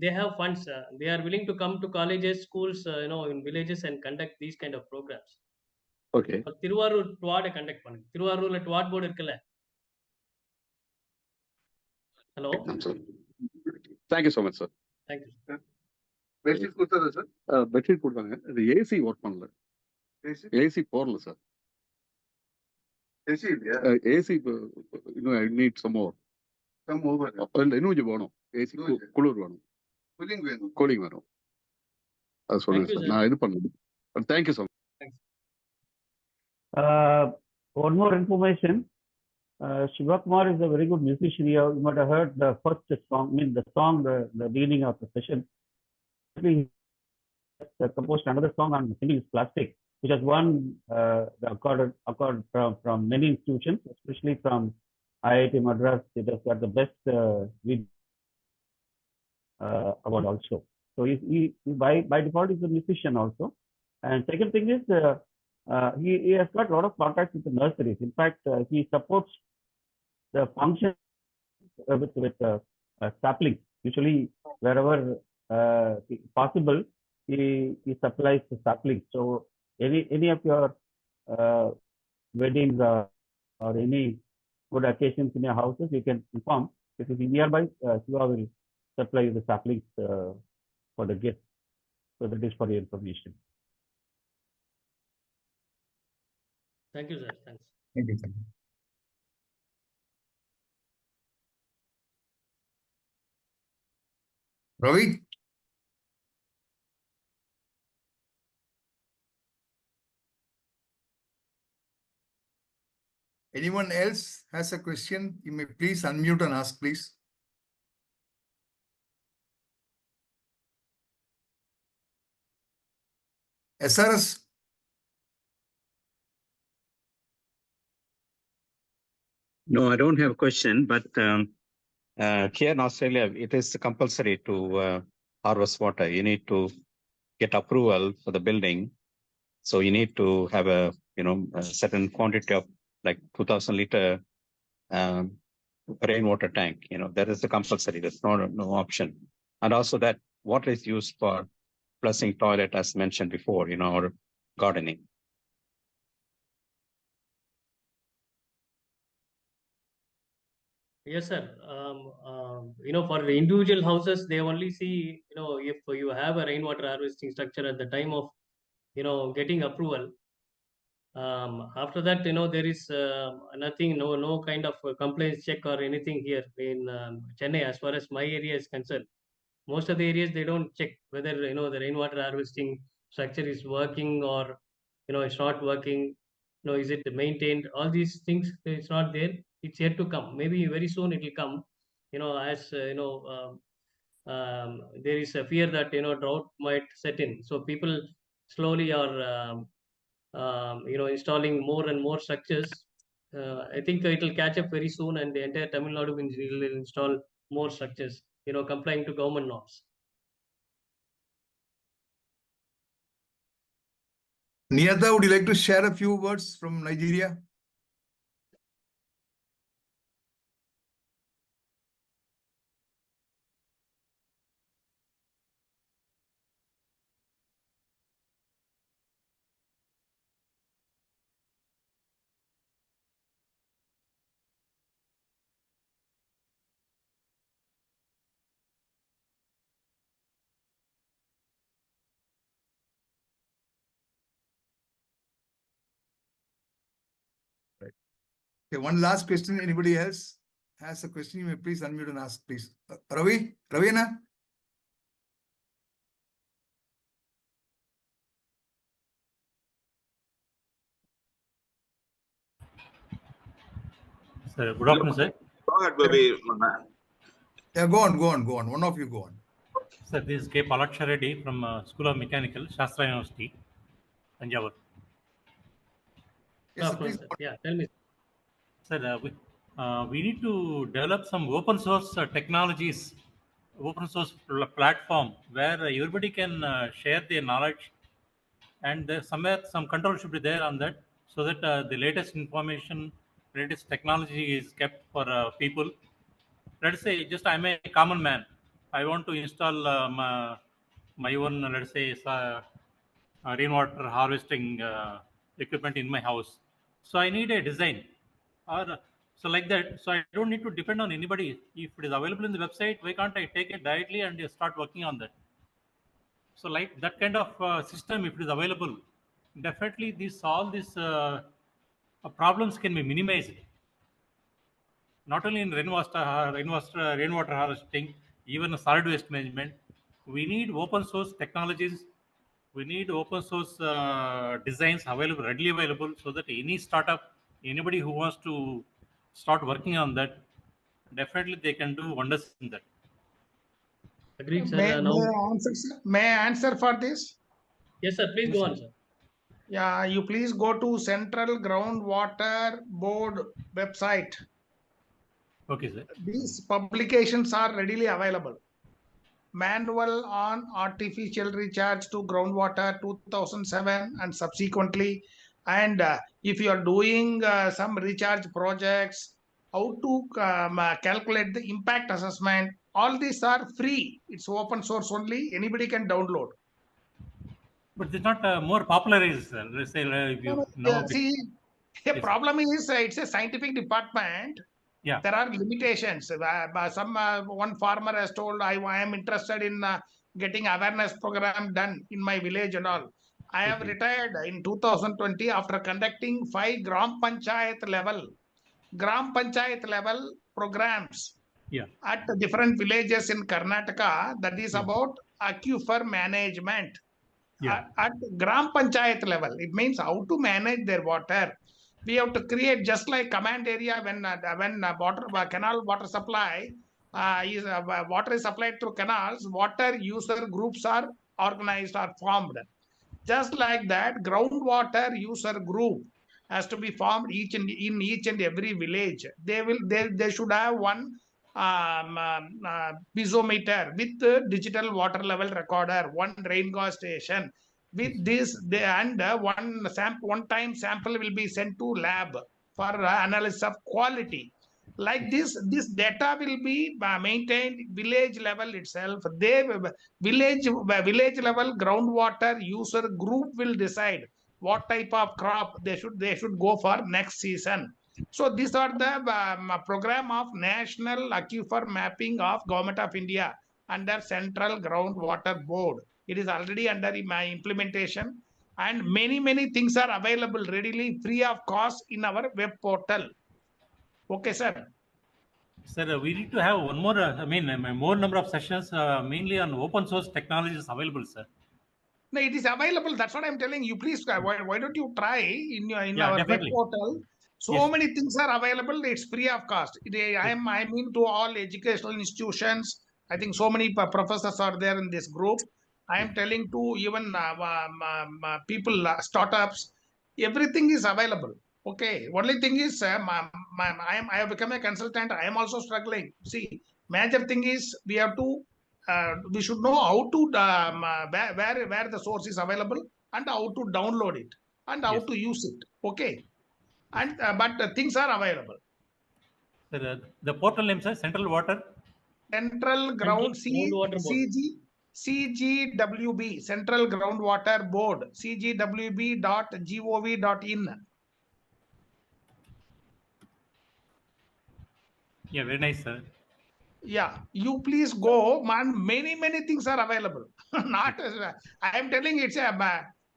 They have funds. They are willing to come to colleges, schools, in villages and conduct these kind of programs. Okay. Thiruvarur TWAD conduct பண்ணுங்க. திருவாரூர்ல TWAD board இருக்குல்ல. Hello. Thank you so much, sir. Thank you. Bedsheet கொடுத்ததா sir? Bedsheet கொடுத்தாங்க. அது AC work பண்ணல. AC போடல sir. AC இல்லையா? AC I need some more. Some over. இன்னும் கொஞ்சம் வேணும். ஏசி குளிர் வேணும். கூலிங் வேணும். கூலிங் வேணும். அது சொல்லுங்க சார். நான் இது பண்ணுறேன். Thank you so much. Thanks. One more information. Sivakumar is a very good musician. You might have heard the first song, the beginning of the session. He composed another song on singing plastic, which has won the accord from many institutions, especially from IIT Madras. It has got the best award also. So he by default is a musician also. And second thing is he has got a lot of contacts with the nurseries. In fact, he supports the function with saplings. Usually, wherever possible, he supplies the saplings. So any of your weddings or any good occasions in your houses, you can inform. If it is nearby, Siva will supply the saplings for the gift. So that is for your information. Thank you, sir. Thanks. Thank you, sir. Ravi? Anyone else has a question? You may please unmute and ask, please. SRS? No, I don't have a question, but here in Australia, it is compulsory to harvest water. You need to get approval for the building. So you need to have a certain quantity of like 2,000 liter rainwater tank. That is the compulsory. There's no option. And also that water is used for flushing toilet, as mentioned before, or gardening. Yes, sir. For the individual houses, they only see, if you have a rainwater harvesting structure at the time of, getting approval. After that, there is nothing, no kind of complaints check or anything here in Chennai, as far as my area is concerned. Most of the areas, they don't check whether, the rainwater harvesting structure is working or, it's not working. Is it maintained? All these things, it's not there. It's yet to come. Maybe very soon it will come. As there is a fear that drought might set in. So people slowly are installing more and more structures. I think it will catch up very soon, and the entire Tamil Nadu will install more structures. Complying to government norms. Niyata, would you like to share a few words from Nigeria? Okay, one last question. Anybody else has a question? You may please unmute and ask, please. Ravi? Ravina? Sir, good afternoon, sir. Go ahead, baby. Yeah, go on. One of you go on. Sir, this is K. Palaksha Reddy from School of Mechanical, Shastra University, Tanjavur. Yes, sir, please. Yeah, tell me. Sir, we need to develop some open source technologies, open source platform where everybody can share their knowledge, and somewhere some control should be there on that, so that the latest information, latest technology is kept for people. Let's say just I'm a common man. I want to install my own, let's say, rainwater harvesting equipment in my house. So I need a design, or so like that. So I don't need to depend on anybody. If it is available in the website, why can't I take it directly and start working on that? So like that kind of system, if it is available, definitely all these problems can be minimized. Not only in rainwater harvesting, even solid waste management. We need open source technologies. We need open source designs available, readily available, so that any startup, anybody who wants to start working on that, definitely they can do wonders in that. Agreed, sir. May I answer for this? Yes, sir. Please go on, sir. Yeah, you please go to Central Groundwater Board website. Okay, sir. These publications are readily available. Manual on Artificial Recharge to Groundwater 2007 and subsequently. And if you are doing some recharge projects, how to calculate the impact assessment, all these are free. It's open source only. Anybody can download. But it's not more popularized, sir. Let's say if you know. See, the problem is it's a scientific department. Yeah. There are limitations. One farmer has told, I am interested in getting awareness program done in my village and all. I have retired in 2020 after conducting 5 Gram Panchayat level programs at different villages in Karnataka. That is about aquifer management. At Gram Panchayat level, it means how to manage their water. We have to create just like command area when canal water supply water is supplied through canals. Water user groups are organized or formed. Just like that, groundwater user group has to be formed in each and every village. They should have one piezometer with digital water level recorder, one rain gauge station. With this, one time sample will be sent to lab for analysis of quality. Like this data will be maintained village level itself. Village level groundwater user group will decide what type of crop they should go for next season. So these are the program of National Aquifer Mapping of Government of India under Central Groundwater Board. It is already under my implementation, and many things are available readily free of cost in our web portal. Okay, sir. Sir, we need to have one more, more number of sessions, mainly on open source technologies available, sir. No, it is available. That's what I'm telling you. Please, why don't you try in our definitely. web portal? So many things are available. It's free of cost. I mean to all educational institutions. I think so many professors are there in this group. I am telling to even people, startups, everything is available. Okay. Only thing is, I have become a consultant. I am also struggling. See, major thing is we have to. We should know how to where the source is available and how to download it and how to use it. Okay, and but things are available. The portal name, sir, Central Water. Central Ground CGWB, Central Groundwater Board, cgwb.gov.in. Yeah, very nice, sir. Yeah, you please go, man. Many things are available. Not I am telling it's a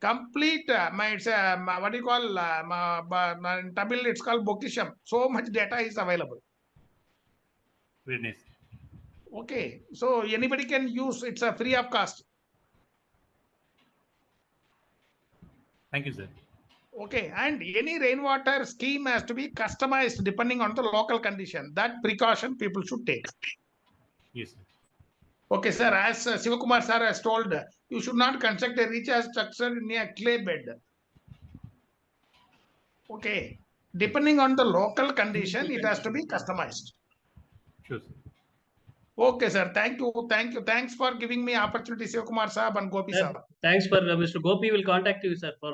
complete. It's a what do you call? In Tamil, it's called Bokisham. So much data is available. Very nice. Okay, so anybody can use. It's a free of cost. Thank you, sir. Okay, and any rainwater scheme has to be customized depending on the local condition. That precaution people should take. Yes, sir. Okay, sir, as Sivakumar sir has told, you should not construct a recharge structure in a clay bed. Okay, depending on the local condition, it has to be customized. Sure, sir. Okay, sir. Thank you. Thank you. Thanks for giving me opportunity, Sivakumar Saab and Gopi Saab. Thanks for Mr. Gopi will contact you, sir, for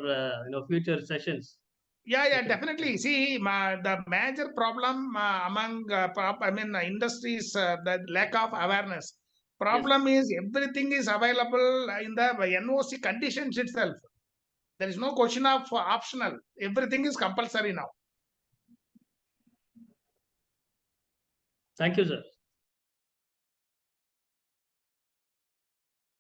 future sessions. Yeah, definitely. See, the major problem among industries, the lack of awareness. Problem is everything is available in the NOC conditions itself. There is no question of optional. Everything is compulsory now. Thank you, sir.